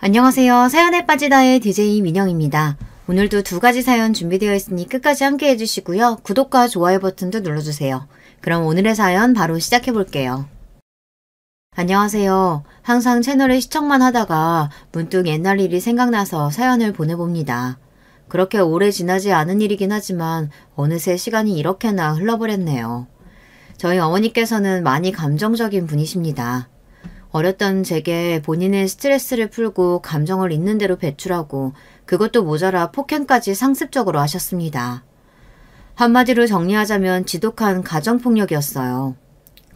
안녕하세요. 사연에 빠지다의 DJ 민영입니다. 오늘도 두 가지 사연 준비되어 있으니 끝까지 함께 해주시고요. 구독과 좋아요 버튼도 눌러주세요. 그럼 오늘의 사연 바로 시작해 볼게요. 안녕하세요. 항상 채널을 시청만 하다가 문득 옛날 일이 생각나서 사연을 보내봅니다. 그렇게 오래 지나지 않은 일이긴 하지만 어느새 시간이 이렇게나 흘러버렸네요. 저희 어머니께서는 많이 감정적인 분이십니다. 어렸던 제게 본인의 스트레스를 풀고 감정을 있는 대로 배출하고 그것도 모자라 폭행까지 상습적으로 하셨습니다. 한마디로 정리하자면 지독한 가정폭력이었어요.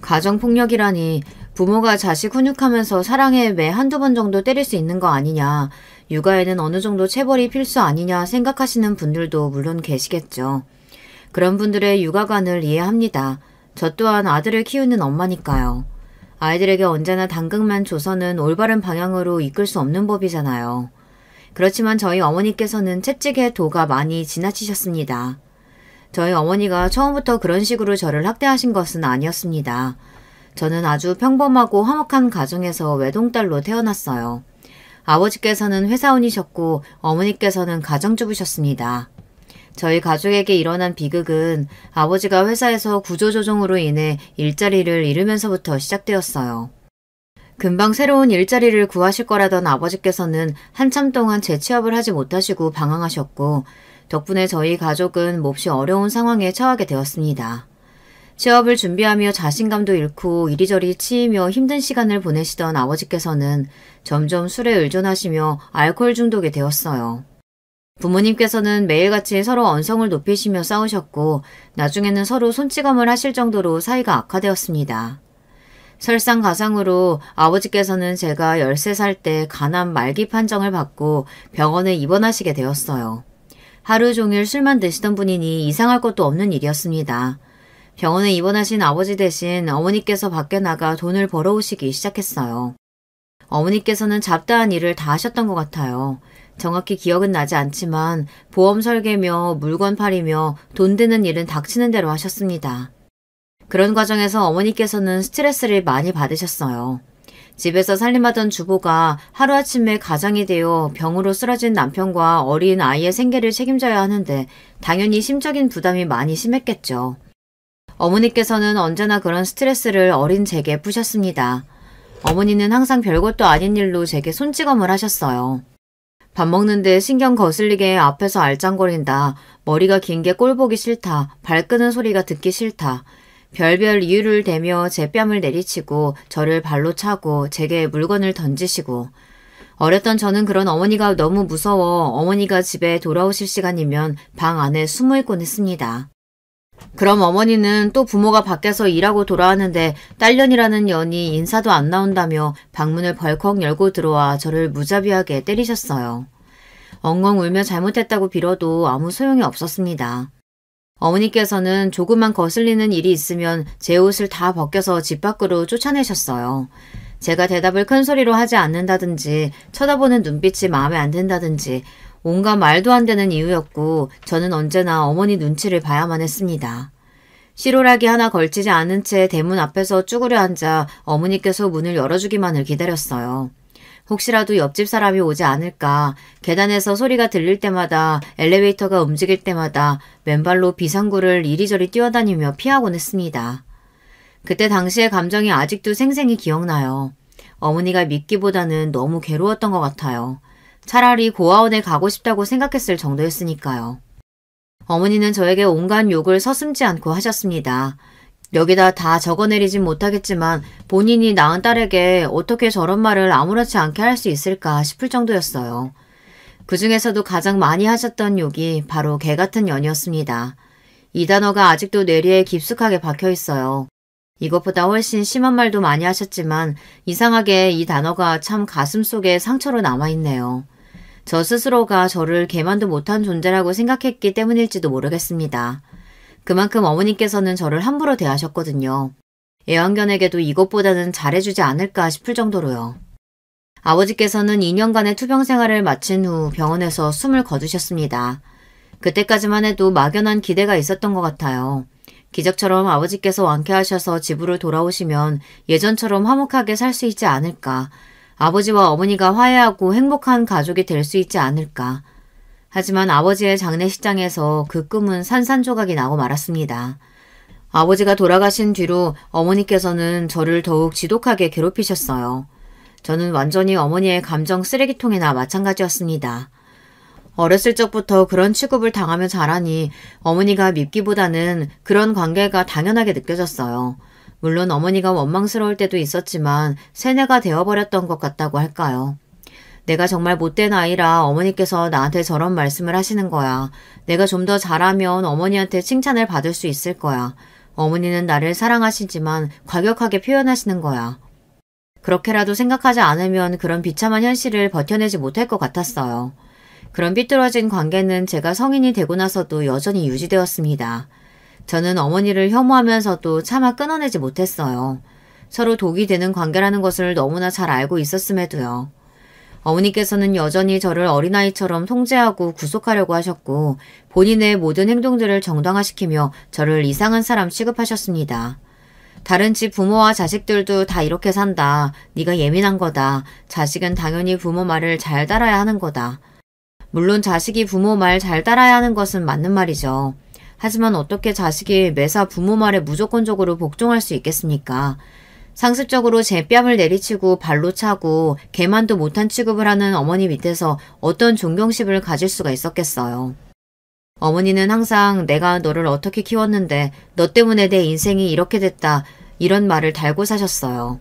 가정폭력이라니 부모가 자식 훈육하면서 사랑에 매 한두 번 정도 때릴 수 있는 거 아니냐, 육아에는 어느 정도 체벌이 필수 아니냐 생각하시는 분들도 물론 계시겠죠. 그런 분들의 육아관을 이해합니다. 저 또한 아들을 키우는 엄마니까요. 아이들에게 언제나 당근만 줘서는 올바른 방향으로 이끌 수 없는 법이잖아요. 그렇지만 저희 어머니께서는 채찍의 도가 많이 지나치셨습니다. 저희 어머니가 처음부터 그런 식으로 저를 학대하신 것은 아니었습니다. 저는 아주 평범하고 화목한 가정에서 외동딸로 태어났어요. 아버지께서는 회사원이셨고 어머니께서는 가정주부셨습니다. 저희 가족에게 일어난 비극은 아버지가 회사에서 구조조정으로 인해 일자리를 잃으면서부터 시작되었어요. 금방 새로운 일자리를 구하실 거라던 아버지께서는 한참 동안 재취업을 하지 못하시고 방황하셨고 덕분에 저희 가족은 몹시 어려운 상황에 처하게 되었습니다. 취업을 준비하며 자신감도 잃고 이리저리 치이며 힘든 시간을 보내시던 아버지께서는 점점 술에 의존하시며 알코올 중독이 되었어요. 부모님께서는 매일같이 서로 언성을 높이시며 싸우셨고 나중에는 서로 손찌검을 하실 정도로 사이가 악화되었습니다. 설상가상으로 아버지께서는 제가 13살 때 간암 말기 판정을 받고 병원에 입원하시게 되었어요. 하루 종일 술만 드시던 분이니 이상할 것도 없는 일이었습니다. 병원에 입원하신 아버지 대신 어머니께서 밖에 나가 돈을 벌어오시기 시작했어요. 어머니께서는 잡다한 일을 다 하셨던 것 같아요. 정확히 기억은 나지 않지만 보험 설계며 물건 팔이며 돈 드는 일은 닥치는 대로 하셨습니다. 그런 과정에서 어머니께서는 스트레스를 많이 받으셨어요. 집에서 살림하던 주부가 하루아침에 가장이 되어 병으로 쓰러진 남편과 어린 아이의 생계를 책임져야 하는데 당연히 심적인 부담이 많이 심했겠죠. 어머니께서는 언제나 그런 스트레스를 어린 제게 푸셨습니다. 어머니는 항상 별것도 아닌 일로 제게 손찌검을 하셨어요. 밥 먹는데 신경 거슬리게 앞에서 알짱거린다. 머리가 긴 게 꼴 보기 싫다. 발 끄는 소리가 듣기 싫다. 별별 이유를 대며 제 뺨을 내리치고 저를 발로 차고 제게 물건을 던지시고 어렸던 저는 그런 어머니가 너무 무서워 어머니가 집에 돌아오실 시간이면 방 안에 숨어 있곤 했습니다. 그럼 어머니는 또 부모가 밖에서 일하고 돌아왔는데 딸년이라는 년이 인사도 안 나온다며 방문을 벌컥 열고 들어와 저를 무자비하게 때리셨어요. 엉엉 울며 잘못했다고 빌어도 아무 소용이 없었습니다. 어머니께서는 조금만 거슬리는 일이 있으면 제 옷을 다 벗겨서 집 밖으로 쫓아내셨어요. 제가 대답을 큰 소리로 하지 않는다든지 쳐다보는 눈빛이 마음에 안 든다든지 온갖 말도 안 되는 이유였고 저는 언제나 어머니 눈치를 봐야만 했습니다. 실오라기 하나 걸치지 않은 채 대문 앞에서 쭈그려 앉아 어머니께서 문을 열어주기만을 기다렸어요. 혹시라도 옆집 사람이 오지 않을까, 계단에서 소리가 들릴 때마다 엘리베이터가 움직일 때마다 맨발로 비상구를 이리저리 뛰어다니며 피하곤 했습니다. 그때 당시의 감정이 아직도 생생히 기억나요. 어머니가 믿기보다는 너무 괴로웠던 것 같아요. 차라리 고아원에 가고 싶다고 생각했을 정도였으니까요. 어머니는 저에게 온갖 욕을 서슴지 않고 하셨습니다. 여기다 다 적어내리진 못하겠지만 본인이 낳은 딸에게 어떻게 저런 말을 아무렇지 않게 할 수 있을까 싶을 정도였어요. 그 중에서도 가장 많이 하셨던 욕이 바로 개같은 년이었습니다. 이 단어가 아직도 뇌리에 깊숙하게 박혀있어요. 이것보다 훨씬 심한 말도 많이 하셨지만 이상하게 이 단어가 참 가슴속에 상처로 남아있네요. 저 스스로가 저를 개만도 못한 존재라고 생각했기 때문일지도 모르겠습니다. 그만큼 어머니께서는 저를 함부로 대하셨거든요. 애완견에게도 이것보다는 잘해주지 않을까 싶을 정도로요. 아버지께서는 2년간의 투병 생활을 마친 후 병원에서 숨을 거두셨습니다. 그때까지만 해도 막연한 기대가 있었던 것 같아요. 기적처럼 아버지께서 완쾌하셔서 집으로 돌아오시면 예전처럼 화목하게 살 수 있지 않을까. 아버지와 어머니가 화해하고 행복한 가족이 될 수 있지 않을까. 하지만 아버지의 장례식장에서 그 꿈은 산산조각이 나고 말았습니다. 아버지가 돌아가신 뒤로 어머니께서는 저를 더욱 지독하게 괴롭히셨어요. 저는 완전히 어머니의 감정 쓰레기통이나 마찬가지였습니다. 어렸을 적부터 그런 취급을 당하며 자라니 어머니가 밉기보다는 그런 관계가 당연하게 느껴졌어요. 물론 어머니가 원망스러울 때도 있었지만 세뇌가 되어버렸던 것 같다고 할까요? 내가 정말 못된 아이라 어머니께서 나한테 저런 말씀을 하시는 거야. 내가 좀 더 잘하면 어머니한테 칭찬을 받을 수 있을 거야. 어머니는 나를 사랑하시지만 과격하게 표현하시는 거야. 그렇게라도 생각하지 않으면 그런 비참한 현실을 버텨내지 못할 것 같았어요. 그런 삐뚤어진 관계는 제가 성인이 되고 나서도 여전히 유지되었습니다. 저는 어머니를 혐오하면서도 차마 끊어내지 못했어요. 서로 독이 되는 관계라는 것을 너무나 잘 알고 있었음에도요. 어머니께서는 여전히 저를 어린아이처럼 통제하고 구속하려고 하셨고 본인의 모든 행동들을 정당화시키며 저를 이상한 사람 취급하셨습니다. 다른 집 부모와 자식들도 다 이렇게 산다. 네가 예민한 거다. 자식은 당연히 부모 말을 잘 따라야 하는 거다. 물론 자식이 부모 말 잘 따라야 하는 것은 맞는 말이죠. 하지만 어떻게 자식이 매사 부모 말에 무조건적으로 복종할 수 있겠습니까? 상습적으로 제 뺨을 내리치고 발로 차고 개만도 못한 취급을 하는 어머니 밑에서 어떤 존경심을 가질 수가 있었겠어요. 어머니는 항상 내가 너를 어떻게 키웠는데 너 때문에 내 인생이 이렇게 됐다 이런 말을 달고 사셨어요.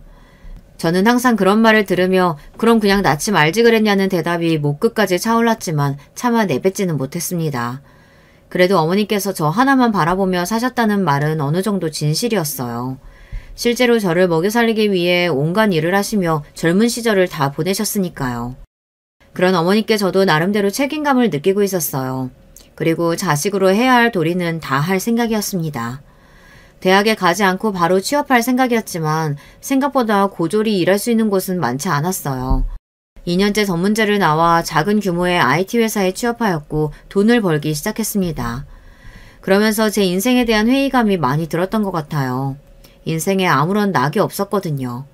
저는 항상 그런 말을 들으며 그럼 그냥 낳지 말지 그랬냐는 대답이 목 끝까지 차올랐지만 차마 내뱉지는 못했습니다. 그래도 어머니께서 저 하나만 바라보며 사셨다는 말은 어느 정도 진실이었어요. 실제로 저를 먹여 살리기 위해 온갖 일을 하시며 젊은 시절을 다 보내셨으니까요. 그런 어머니께 저도 나름대로 책임감을 느끼고 있었어요. 그리고 자식으로 해야 할 도리는 다 할 생각이었습니다. 대학에 가지 않고 바로 취업할 생각이었지만 생각보다 고졸이 일할 수 있는 곳은 많지 않았어요. 2년째 전문제를 나와 작은 규모의 IT 회사에 취업하였고 돈을 벌기 시작했습니다. 그러면서 제 인생에 대한 회의감이 많이 들었던 것 같아요. 인생에 아무런 낙이 없었거든요.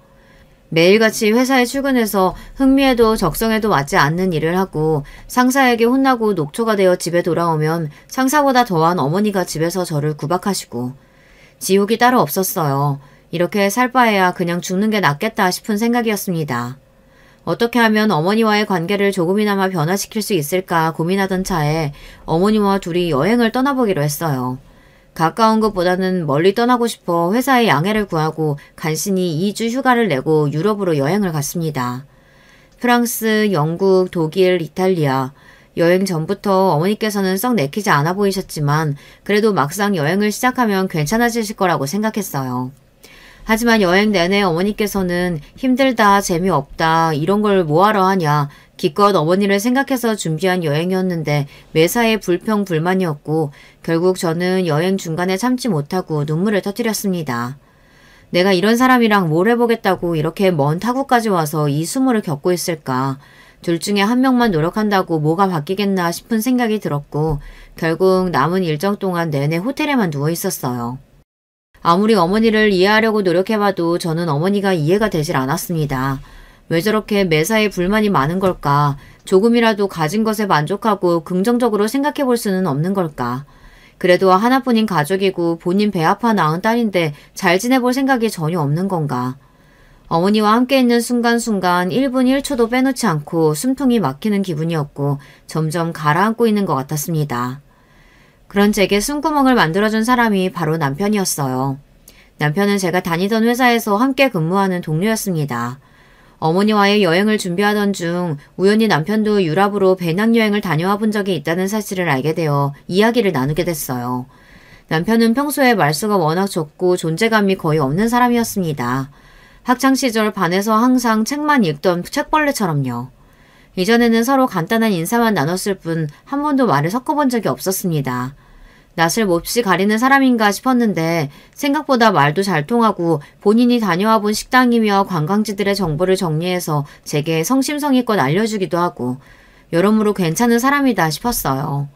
매일같이 회사에 출근해서 흥미에도 적성에도 맞지 않는 일을 하고 상사에게 혼나고 녹초가 되어 집에 돌아오면 상사보다 더한 어머니가 집에서 저를 구박하시고 지옥이 따로 없었어요. 이렇게 살 바에야 그냥 죽는 게 낫겠다 싶은 생각이었습니다. 어떻게 하면 어머니와의 관계를 조금이나마 변화시킬 수 있을까 고민하던 차에 어머니와 둘이 여행을 떠나보기로 했어요. 가까운 것보다는 멀리 떠나고 싶어 회사에 양해를 구하고 간신히 2주 휴가를 내고 유럽으로 여행을 갔습니다. 프랑스, 영국, 독일, 이탈리아. 여행 전부터 어머니께서는 썩 내키지 않아 보이셨지만 그래도 막상 여행을 시작하면 괜찮아지실 거라고 생각했어요. 하지만 여행 내내 어머니께서는 힘들다, 재미없다, 이런 걸 뭐하러 하냐, 기껏 어머니를 생각해서 준비한 여행이었는데 매사에 불평, 불만이었고 결국 저는 여행 중간에 참지 못하고 눈물을 터뜨렸습니다. 내가 이런 사람이랑 뭘 해보겠다고 이렇게 먼 타국까지 와서 이 수모를 겪고 있을까. 둘 중에 한 명만 노력한다고 뭐가 바뀌겠나 싶은 생각이 들었고 결국 남은 일정 동안 내내 호텔에만 누워 있었어요. 아무리 어머니를 이해하려고 노력해봐도 저는 어머니가 이해가 되질 않았습니다. 왜 저렇게 매사에 불만이 많은 걸까? 조금이라도 가진 것에 만족하고 긍정적으로 생각해 볼 수는 없는 걸까? 그래도 하나뿐인 가족이고 본인 배 아파 낳은 딸인데 잘 지내볼 생각이 전혀 없는 건가? 어머니와 함께 있는 순간순간 1분 1초도 빼놓지 않고 숨통이 막히는 기분이었고 점점 가라앉고 있는 것 같았습니다. 그런 제게 숨구멍을 만들어준 사람이 바로 남편이었어요. 남편은 제가 다니던 회사에서 함께 근무하는 동료였습니다. 어머니와의 여행을 준비하던 중 우연히 남편도 유럽으로 배낭여행을 다녀와 본 적이 있다는 사실을 알게 되어 이야기를 나누게 됐어요. 남편은 평소에 말수가 워낙 적고 존재감이 거의 없는 사람이었습니다. 학창시절 반에서 항상 책만 읽던 책벌레처럼요. 이전에는 서로 간단한 인사만 나눴을 뿐 한 번도 말을 섞어본 적이 없었습니다. 낯을 몹시 가리는 사람인가 싶었는데 생각보다 말도 잘 통하고 본인이 다녀와 본 식당이며 관광지들의 정보를 정리해서 제게 성심성의껏 알려주기도 하고 여러모로 괜찮은 사람이다 싶었어요.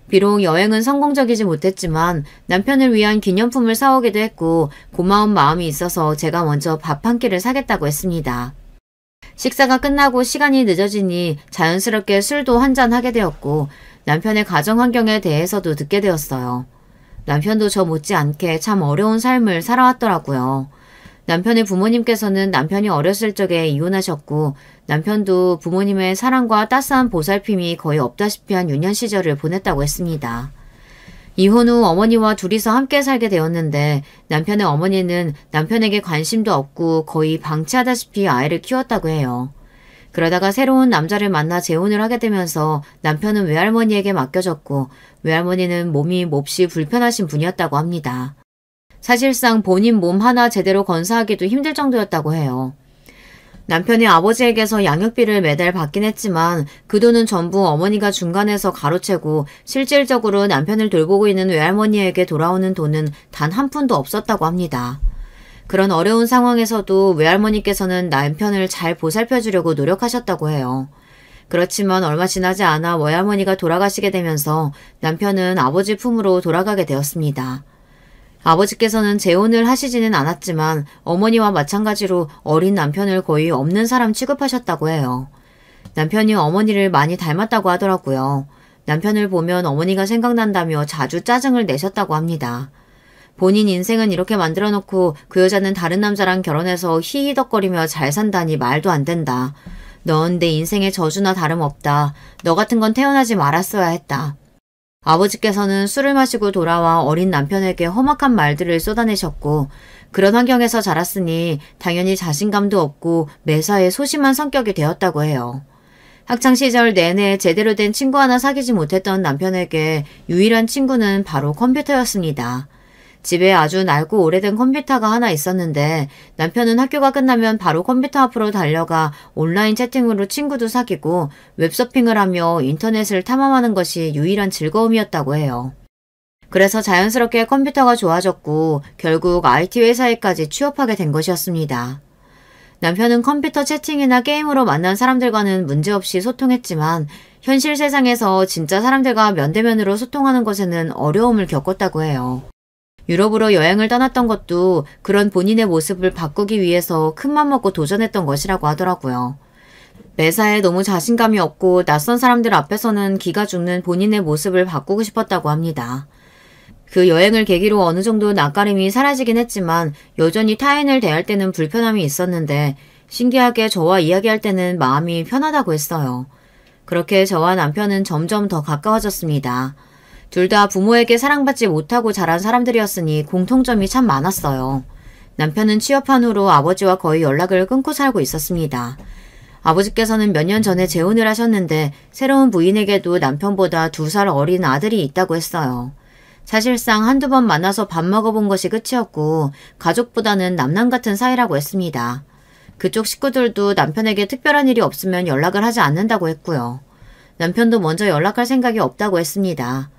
비록 여행은 성공적이지 못했지만 남편을 위한 기념품을 사오기도 했고 고마운 마음이 있어서 제가 먼저 밥 한 끼를 사겠다고 했습니다. 식사가 끝나고 시간이 늦어지니 자연스럽게 술도 한잔 하게 되었고 남편의 가정 환경에 대해서도 듣게 되었어요. 남편도 저 못지않게 참 어려운 삶을 살아왔더라고요. 남편의 부모님께서는 남편이 어렸을 적에 이혼하셨고 남편도 부모님의 사랑과 따스한 보살핌이 거의 없다시피 한 유년 시절을 보냈다고 했습니다. 이혼 후 어머니와 둘이서 함께 살게 되었는데 남편의 어머니는 남편에게 관심도 없고 거의 방치하다시피 아이를 키웠다고 해요. 그러다가 새로운 남자를 만나 재혼을 하게 되면서 남편은 외할머니에게 맡겨졌고 외할머니는 몸이 몹시 불편하신 분이었다고 합니다. 사실상 본인 몸 하나 제대로 건사하기도 힘들 정도였다고 해요. 남편이 아버지에게서 양육비를 매달 받긴 했지만 그 돈은 전부 어머니가 중간에서 가로채고 실질적으로 남편을 돌보고 있는 외할머니에게 돌아오는 돈은 단 한 푼도 없었다고 합니다. 그런 어려운 상황에서도 외할머니께서는 남편을 잘 보살펴 주려고 노력하셨다고 해요. 그렇지만 얼마 지나지 않아 외할머니가 돌아가시게 되면서 남편은 아버지 품으로 돌아가게 되었습니다. 아버지께서는 재혼을 하시지는 않았지만 어머니와 마찬가지로 어린 남편을 거의 없는 사람 취급하셨다고 해요. 남편이 어머니를 많이 닮았다고 하더라고요. 남편을 보면 어머니가 생각난다며 자주 짜증을 내셨다고 합니다. 본인 인생은 이렇게 만들어 놓고 그 여자는 다른 남자랑 결혼해서 히히덕거리며 잘 산다니 말도 안 된다. 넌 내 인생의 저주나 다름없다. 너 같은 건 태어나지 말았어야 했다. 아버지께서는 술을 마시고 돌아와 어린 남편에게 험악한 말들을 쏟아내셨고 그런 환경에서 자랐으니 당연히 자신감도 없고 매사에 소심한 성격이 되었다고 해요. 학창시절 내내 제대로 된 친구 하나 사귀지 못했던 남편에게 유일한 친구는 바로 컴퓨터였습니다. 집에 아주 낡고 오래된 컴퓨터가 하나 있었는데 남편은 학교가 끝나면 바로 컴퓨터 앞으로 달려가 온라인 채팅으로 친구도 사귀고 웹서핑을 하며 인터넷을 탐험하는 것이 유일한 즐거움이었다고 해요. 그래서 자연스럽게 컴퓨터가 좋아졌고 결국 IT 회사에까지 취업하게 된 것이었습니다. 남편은 컴퓨터 채팅이나 게임으로 만난 사람들과는 문제없이 소통했지만 현실 세상에서 진짜 사람들과 면대면으로 소통하는 것에는 어려움을 겪었다고 해요. 유럽으로 여행을 떠났던 것도 그런 본인의 모습을 바꾸기 위해서 큰맘 먹고 도전했던 것이라고 하더라고요. 매사에 너무 자신감이 없고 낯선 사람들 앞에서는 기가 죽는 본인의 모습을 바꾸고 싶었다고 합니다. 그 여행을 계기로 어느 정도 낯가림이 사라지긴 했지만 여전히 타인을 대할 때는 불편함이 있었는데 신기하게 저와 이야기할 때는 마음이 편하다고 했어요. 그렇게 저와 남편은 점점 더 가까워졌습니다. 둘 다 부모에게 사랑받지 못하고 자란 사람들이었으니 공통점이 참 많았어요. 남편은 취업한 후로 아버지와 거의 연락을 끊고 살고 있었습니다. 아버지께서는 몇 년 전에 재혼을 하셨는데 새로운 부인에게도 남편보다 2살 어린 아들이 있다고 했어요. 사실상 한두 번 만나서 밥 먹어본 것이 끝이었고 가족보다는 남남 같은 사이라고 했습니다. 그쪽 식구들도 남편에게 특별한 일이 없으면 연락을 하지 않는다고 했고요. 남편도 먼저 연락할 생각이 없다고 했습니다.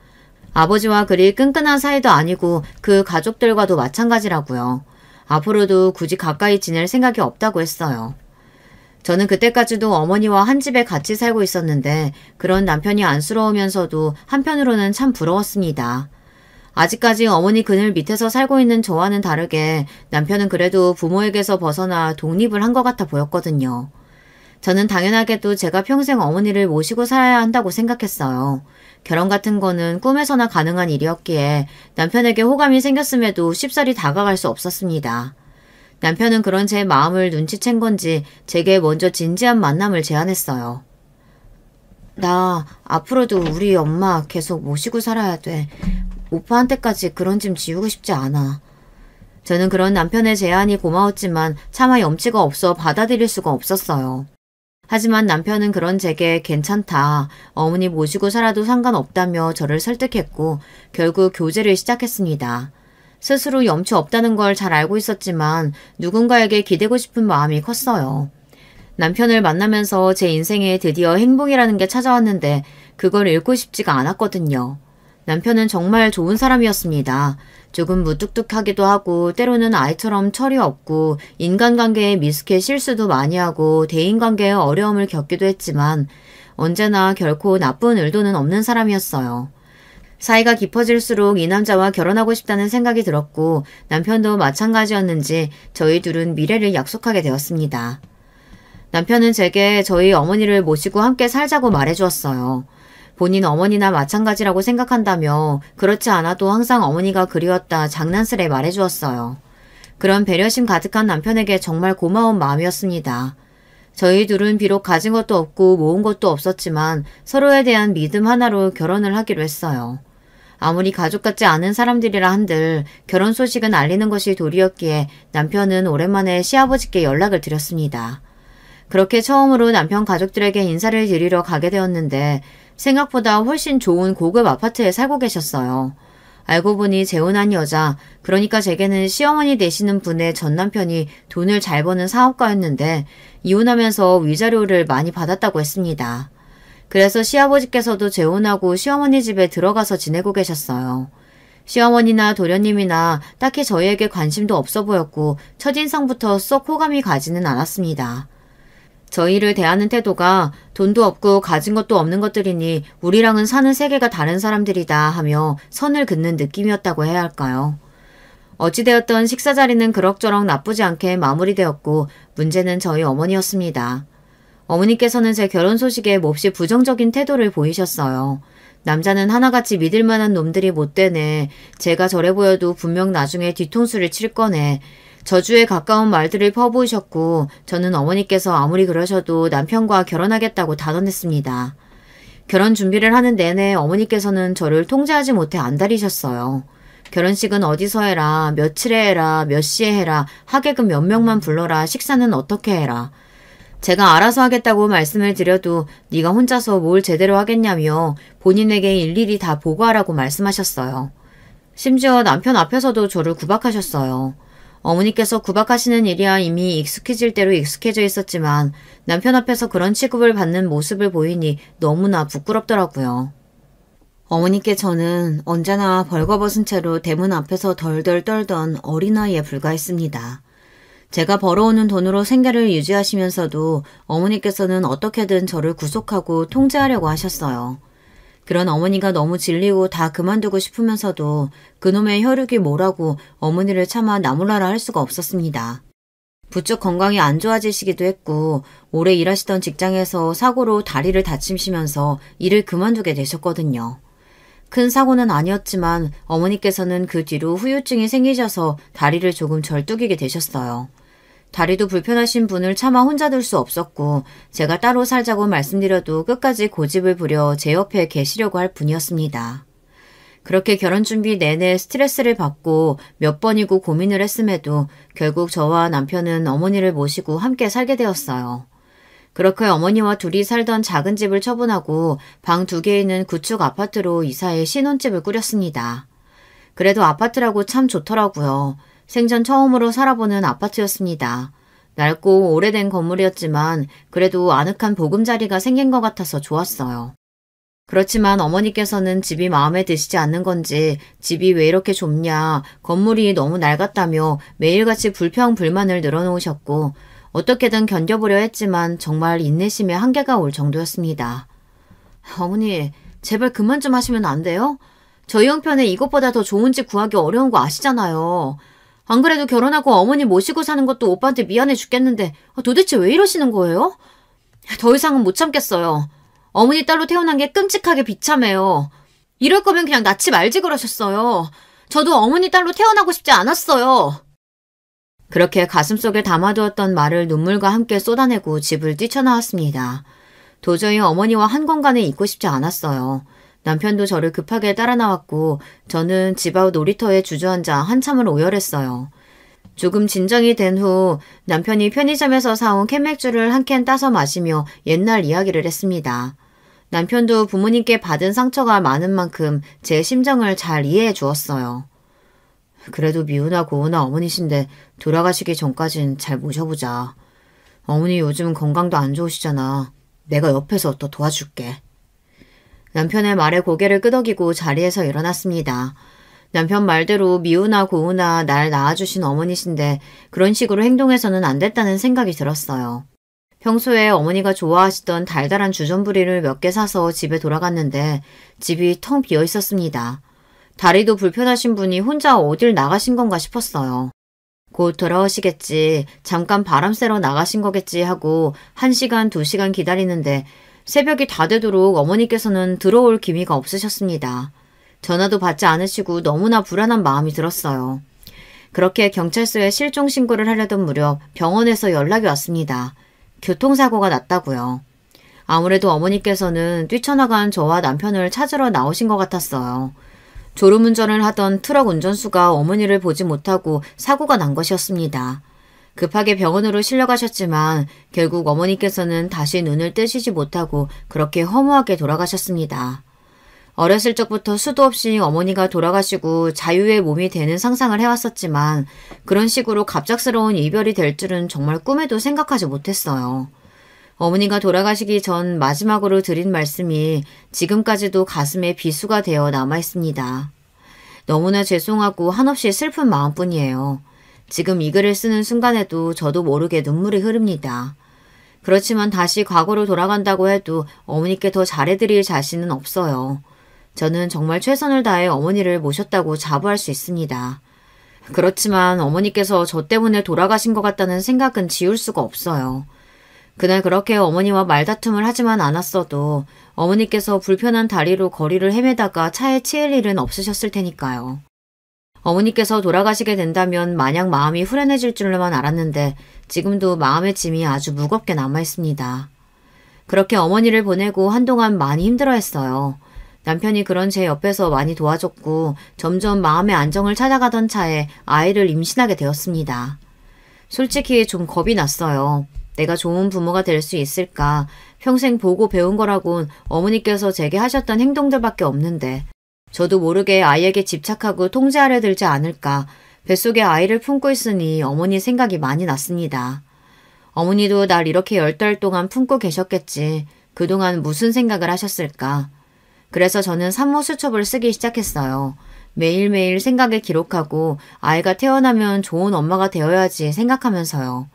아버지와 그리 끈끈한 사이도 아니고 그 가족들과도 마찬가지라고요. 앞으로도 굳이 가까이 지낼 생각이 없다고 했어요. 저는 그때까지도 어머니와 한 집에 같이 살고 있었는데 그런 남편이 안쓰러우면서도 한편으로는 참 부러웠습니다. 아직까지 어머니 그늘 밑에서 살고 있는 저와는 다르게 남편은 그래도 부모에게서 벗어나 독립을 한 것 같아 보였거든요. 저는 당연하게도 제가 평생 어머니를 모시고 살아야 한다고 생각했어요. 결혼 같은 거는 꿈에서나 가능한 일이었기에 남편에게 호감이 생겼음에도 쉽사리 다가갈 수 없었습니다. 남편은 그런 제 마음을 눈치챈 건지 제게 먼저 진지한 만남을 제안했어요. 나 앞으로도 우리 엄마 계속 모시고 살아야 돼. 오빠한테까지 그런 짐 지우고 싶지 않아. 저는 그런 남편의 제안이 고마웠지만 차마 염치가 없어 받아들일 수가 없었어요. 하지만 남편은 그런 제게 괜찮다, 어머니 모시고 살아도 상관없다며 저를 설득했고 결국 교제를 시작했습니다. 스스로 염치 없다는 걸 잘 알고 있었지만 누군가에게 기대고 싶은 마음이 컸어요. 남편을 만나면서 제 인생에 드디어 행복이라는 게 찾아왔는데 그걸 잃고 싶지가 않았거든요. 남편은 정말 좋은 사람이었습니다. 조금 무뚝뚝하기도 하고 때로는 아이처럼 철이 없고 인간관계에 미숙해 실수도 많이 하고 대인관계에 어려움을 겪기도 했지만 언제나 결코 나쁜 의도는 없는 사람이었어요. 사이가 깊어질수록 이 남자와 결혼하고 싶다는 생각이 들었고 남편도 마찬가지였는지 저희 둘은 미래를 약속하게 되었습니다. 남편은 제게 저희 어머니를 모시고 함께 살자고 말해주었어요. 본인 어머니나 마찬가지라고 생각한다며 그렇지 않아도 항상 어머니가 그리웠다 장난스레 말해주었어요. 그런 배려심 가득한 남편에게 정말 고마운 마음이었습니다. 저희 둘은 비록 가진 것도 없고 모은 것도 없었지만 서로에 대한 믿음 하나로 결혼을 하기로 했어요. 아무리 가족 같지 않은 사람들이라 한들 결혼 소식은 알리는 것이 도리였기에 남편은 오랜만에 시아버지께 연락을 드렸습니다. 그렇게 처음으로 남편 가족들에게 인사를 드리러 가게 되었는데 생각보다 훨씬 좋은 고급 아파트에 살고 계셨어요. 알고 보니 재혼한 여자, 그러니까 제게는 시어머니 되시는 분의 전 남편이 돈을 잘 버는 사업가였는데 이혼하면서 위자료를 많이 받았다고 했습니다. 그래서 시아버지께서도 재혼하고 시어머니 집에 들어가서 지내고 계셨어요. 시어머니나 도련님이나 딱히 저희에게 관심도 없어 보였고 첫인상부터 썩 호감이 가지는 않았습니다. 저희를 대하는 태도가 돈도 없고 가진 것도 없는 것들이니 우리랑은 사는 세계가 다른 사람들이다 하며 선을 긋는 느낌이었다고 해야 할까요? 어찌되었던 식사 자리는 그럭저럭 나쁘지 않게 마무리되었고 문제는 저희 어머니였습니다. 어머니께서는 제 결혼 소식에 몹시 부정적인 태도를 보이셨어요. 남자는 하나같이 믿을 만한 놈들이 못 되네. 제가 저래 보여도 분명 나중에 뒤통수를 칠 거네. 저주에 가까운 말들을 퍼부으셨고 저는 어머니께서 아무리 그러셔도 남편과 결혼하겠다고 단언했습니다. 결혼 준비를 하는 내내 어머니께서는 저를 통제하지 못해 안달이셨어요. 결혼식은 어디서 해라, 며칠에 해라, 몇 시에 해라, 하객은 몇 명만 불러라, 식사는 어떻게 해라. 제가 알아서 하겠다고 말씀을 드려도 네가 혼자서 뭘 제대로 하겠냐며 본인에게 일일이 다 보고하라고 말씀하셨어요. 심지어 남편 앞에서도 저를 구박하셨어요. 어머니께서 구박하시는 일이야 이미 익숙해질 대로 익숙해져 있었지만 남편 앞에서 그런 취급을 받는 모습을 보이니 너무나 부끄럽더라고요. 어머니께 저는 언제나 벌거벗은 채로 대문 앞에서 덜덜 떨던 어린아이에 불과했습니다. 제가 벌어오는 돈으로 생계를 유지하시면서도 어머니께서는 어떻게든 저를 구속하고 통제하려고 하셨어요. 그런 어머니가 너무 질리고 다 그만두고 싶으면서도 그놈의 혈육이 뭐라고 어머니를 차마 나무라라 할 수가 없었습니다. 부쩍 건강이 안 좋아지시기도 했고 오래 일하시던 직장에서 사고로 다리를 다치시면서 일을 그만두게 되셨거든요. 큰 사고는 아니었지만 어머니께서는 그 뒤로 후유증이 생기셔서 다리를 조금 절뚝이게 되셨어요. 다리도 불편하신 분을 차마 혼자 둘 수 없었고 제가 따로 살자고 말씀드려도 끝까지 고집을 부려 제 옆에 계시려고 할 분이었습니다. 그렇게 결혼 준비 내내 스트레스를 받고 몇 번이고 고민을 했음에도 결국 저와 남편은 어머니를 모시고 함께 살게 되었어요. 그렇게 어머니와 둘이 살던 작은 집을 처분하고 방 2개 있는 구축 아파트로 이사해 신혼집을 꾸렸습니다. 그래도 아파트라고 참 좋더라고요. 생전 처음으로 살아보는 아파트였습니다. 낡고 오래된 건물이었지만 그래도 아늑한 보금자리가 생긴 것 같아서 좋았어요. 그렇지만 어머니께서는 집이 마음에 드시지 않는 건지 집이 왜 이렇게 좁냐, 건물이 너무 낡았다며 매일같이 불평불만을 늘어놓으셨고 어떻게든 견뎌보려 했지만 정말 인내심에 한계가 올 정도였습니다. 어머니, 제발 그만 좀 하시면 안 돼요? 저희 형편에 이것보다 더 좋은 집 구하기 어려운 거 아시잖아요. 안 그래도 결혼하고 어머니 모시고 사는 것도 오빠한테 미안해 죽겠는데 도대체 왜 이러시는 거예요? 더 이상은 못 참겠어요. 어머니 딸로 태어난 게 끔찍하게 비참해요. 이럴 거면 그냥 낳지 말지 그러셨어요. 저도 어머니 딸로 태어나고 싶지 않았어요. 그렇게 가슴속에 담아두었던 말을 눈물과 함께 쏟아내고 집을 뛰쳐나왔습니다. 도저히 어머니와 한 공간에 있고 싶지 않았어요. 남편도 저를 급하게 따라 나왔고 저는 집 앞 놀이터에 주저앉아 한참을 오열했어요. 조금 진정이 된 후 남편이 편의점에서 사온 캔맥주를 한 캔 따서 마시며 옛날 이야기를 했습니다. 남편도 부모님께 받은 상처가 많은 만큼 제 심정을 잘 이해해 주었어요. 그래도 미우나 고우나 어머니신데 돌아가시기 전까진 잘 모셔보자. 어머니 요즘 건강도 안 좋으시잖아. 내가 옆에서 또 도와줄게. 남편의 말에 고개를 끄덕이고 자리에서 일어났습니다. 남편 말대로 미우나 고우나 날 낳아주신 어머니신데 그런 식으로 행동해서는 안 됐다는 생각이 들었어요. 평소에 어머니가 좋아하시던 달달한 주전부리를 몇 개 사서 집에 돌아갔는데 집이 텅 비어 있었습니다. 다리도 불편하신 분이 혼자 어딜 나가신 건가 싶었어요. 곧 돌아오시겠지. 잠깐 바람 쐬러 나가신 거겠지 하고 1시간, 2시간 기다리는데 새벽이 다 되도록 어머니께서는 들어올 기미가 없으셨습니다. 전화도 받지 않으시고 너무나 불안한 마음이 들었어요. 그렇게 경찰서에 실종 신고를 하려던 무렵 병원에서 연락이 왔습니다. 교통사고가 났다고요. 아무래도 어머니께서는 뛰쳐나간 저와 남편을 찾으러 나오신 것 같았어요. 졸음운전을 하던 트럭 운전수가 어머니를 보지 못하고 사고가 난 것이었습니다. 급하게 병원으로 실려가셨지만 결국 어머니께서는 다시 눈을 뜨시지 못하고 그렇게 허무하게 돌아가셨습니다. 어렸을 적부터 수도 없이 어머니가 돌아가시고 자유의 몸이 되는 상상을 해왔었지만 그런 식으로 갑작스러운 이별이 될 줄은 정말 꿈에도 생각하지 못했어요. 어머니가 돌아가시기 전 마지막으로 드린 말씀이 지금까지도 가슴에 비수가 되어 남아있습니다. 너무나 죄송하고 한없이 슬픈 마음뿐이에요. 지금 이 글을 쓰는 순간에도 저도 모르게 눈물이 흐릅니다. 그렇지만 다시 과거로 돌아간다고 해도 어머니께 더 잘해드릴 자신은 없어요. 저는 정말 최선을 다해 어머니를 모셨다고 자부할 수 있습니다. 그렇지만 어머니께서 저 때문에 돌아가신 것 같다는 생각은 지울 수가 없어요. 그날 그렇게 어머니와 말다툼을 하지만 않았어도 어머니께서 불편한 다리로 거리를 헤매다가 차에 치일 일은 없으셨을 테니까요. 어머니께서 돌아가시게 된다면 마냥 마음이 후련해질 줄로만 알았는데 지금도 마음의 짐이 아주 무겁게 남아있습니다. 그렇게 어머니를 보내고 한동안 많이 힘들어했어요. 남편이 그런 제 옆에서 많이 도와줬고 점점 마음의 안정을 찾아가던 차에 아이를 임신하게 되었습니다. 솔직히 좀 겁이 났어요. 내가 좋은 부모가 될 수 있을까? 평생 보고 배운 거라곤 어머니께서 제게 하셨던 행동들밖에 없는데 저도 모르게 아이에게 집착하고 통제하려 들지 않을까. 뱃속에 아이를 품고 있으니 어머니 생각이 많이 났습니다. 어머니도 날 이렇게 10달 동안 품고 계셨겠지. 그동안 무슨 생각을 하셨을까. 그래서 저는 산모 수첩을 쓰기 시작했어요. 매일매일 생각을 기록하고 아이가 태어나면 좋은 엄마가 되어야지 생각하면서요.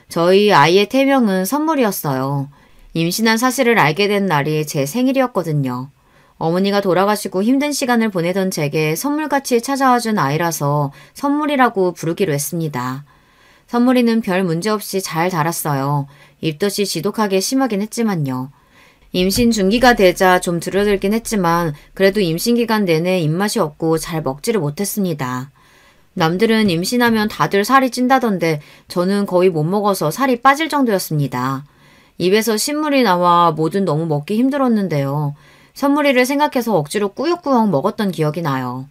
저희 아이의 태명은 선물이었어요. 임신한 사실을 알게 된 날이 제 생일이었거든요. 어머니가 돌아가시고 힘든 시간을 보내던 제게 선물같이 찾아와준 아이라서 선물이라고 부르기로 했습니다. 선물이는 별 문제 없이 잘 자랐어요. 입덧이 지독하게 심하긴 했지만요. 임신 중기가 되자 좀 줄어들긴 했지만 그래도 임신 기간 내내 입맛이 없고 잘 먹지를 못했습니다. 남들은 임신하면 다들 살이 찐다던데 저는 거의 못 먹어서 살이 빠질 정도였습니다. 입에서 신물이 나와 뭐든 너무 먹기 힘들었는데요. 선물이를 생각해서 억지로 꾸역꾸역 먹었던 기억이 나요.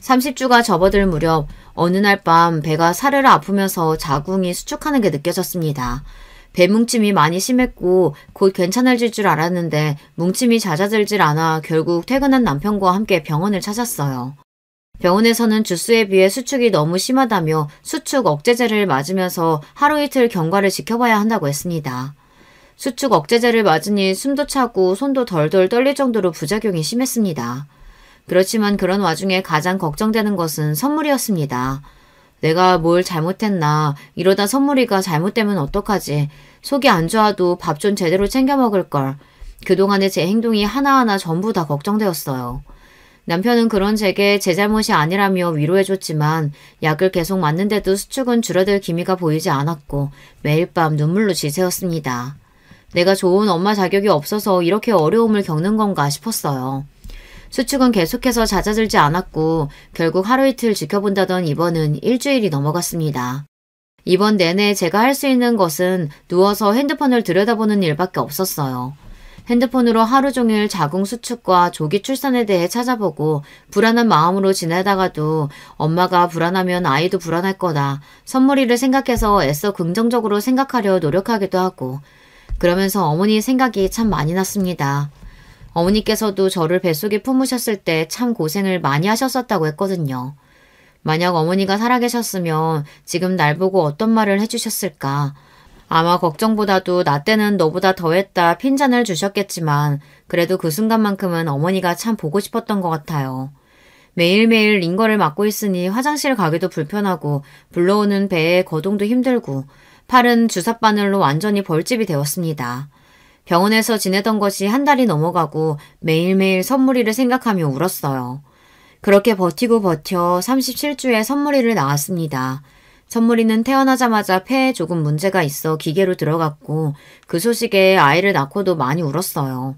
30주가 접어들 무렵 어느 날 밤 배가 사르르 아프면서 자궁이 수축하는 게 느껴졌습니다. 배 뭉침이 많이 심했고 곧 괜찮아질 줄 알았는데 뭉침이 잦아들질 않아 결국 퇴근한 남편과 함께 병원을 찾았어요. 병원에서는 주수에 비해 수축이 너무 심하다며 수축 억제제를 맞으면서 하루 이틀 경과를 지켜봐야 한다고 했습니다. 수축 억제제를 맞으니 숨도 차고 손도 덜덜 떨릴 정도로 부작용이 심했습니다. 그렇지만 그런 와중에 가장 걱정되는 것은 선물이었습니다. 내가 뭘 잘못했나, 이러다 선물이가 잘못되면 어떡하지, 속이 안 좋아도 밥 좀 제대로 챙겨 먹을걸. 그동안의 제 행동이 하나하나 전부 다 걱정되었어요. 남편은 그런 제게 제 잘못이 아니라며 위로해줬지만 약을 계속 맞는데도 수축은 줄어들 기미가 보이지 않았고 매일 밤 눈물로 지새웠습니다. 내가 좋은 엄마 자격이 없어서 이렇게 어려움을 겪는 건가 싶었어요. 수축은 계속해서 잦아들지 않았고 결국 하루 이틀 지켜본다던 입원은 일주일이 넘어갔습니다. 입원 내내 제가 할 수 있는 것은 누워서 핸드폰을 들여다보는 일밖에 없었어요. 핸드폰으로 하루 종일 자궁 수축과 조기 출산에 대해 찾아보고 불안한 마음으로 지내다가도 엄마가 불안하면 아이도 불안할 거다. 선물이를 생각해서 애써 긍정적으로 생각하려 노력하기도 하고 그러면서 어머니 생각이 참 많이 났습니다. 어머니께서도 저를 뱃속에 품으셨을 때 참 고생을 많이 하셨었다고 했거든요. 만약 어머니가 살아계셨으면 지금 날 보고 어떤 말을 해주셨을까. 아마 걱정보다도 나 때는 너보다 더했다 핀잔을 주셨겠지만 그래도 그 순간만큼은 어머니가 참 보고 싶었던 것 같아요. 매일매일 링거를 맞고 있으니 화장실 가기도 불편하고 불러오는 배에 거동도 힘들고 팔은 주삿바늘로 완전히 벌집이 되었습니다. 병원에서 지내던 것이 한 달이 넘어가고 매일매일 선물이를 생각하며 울었어요. 그렇게 버티고 버텨 37주에 선물이를 낳았습니다. 선물이는 태어나자마자 폐에 조금 문제가 있어 기계로 들어갔고 그 소식에 아이를 낳고도 많이 울었어요.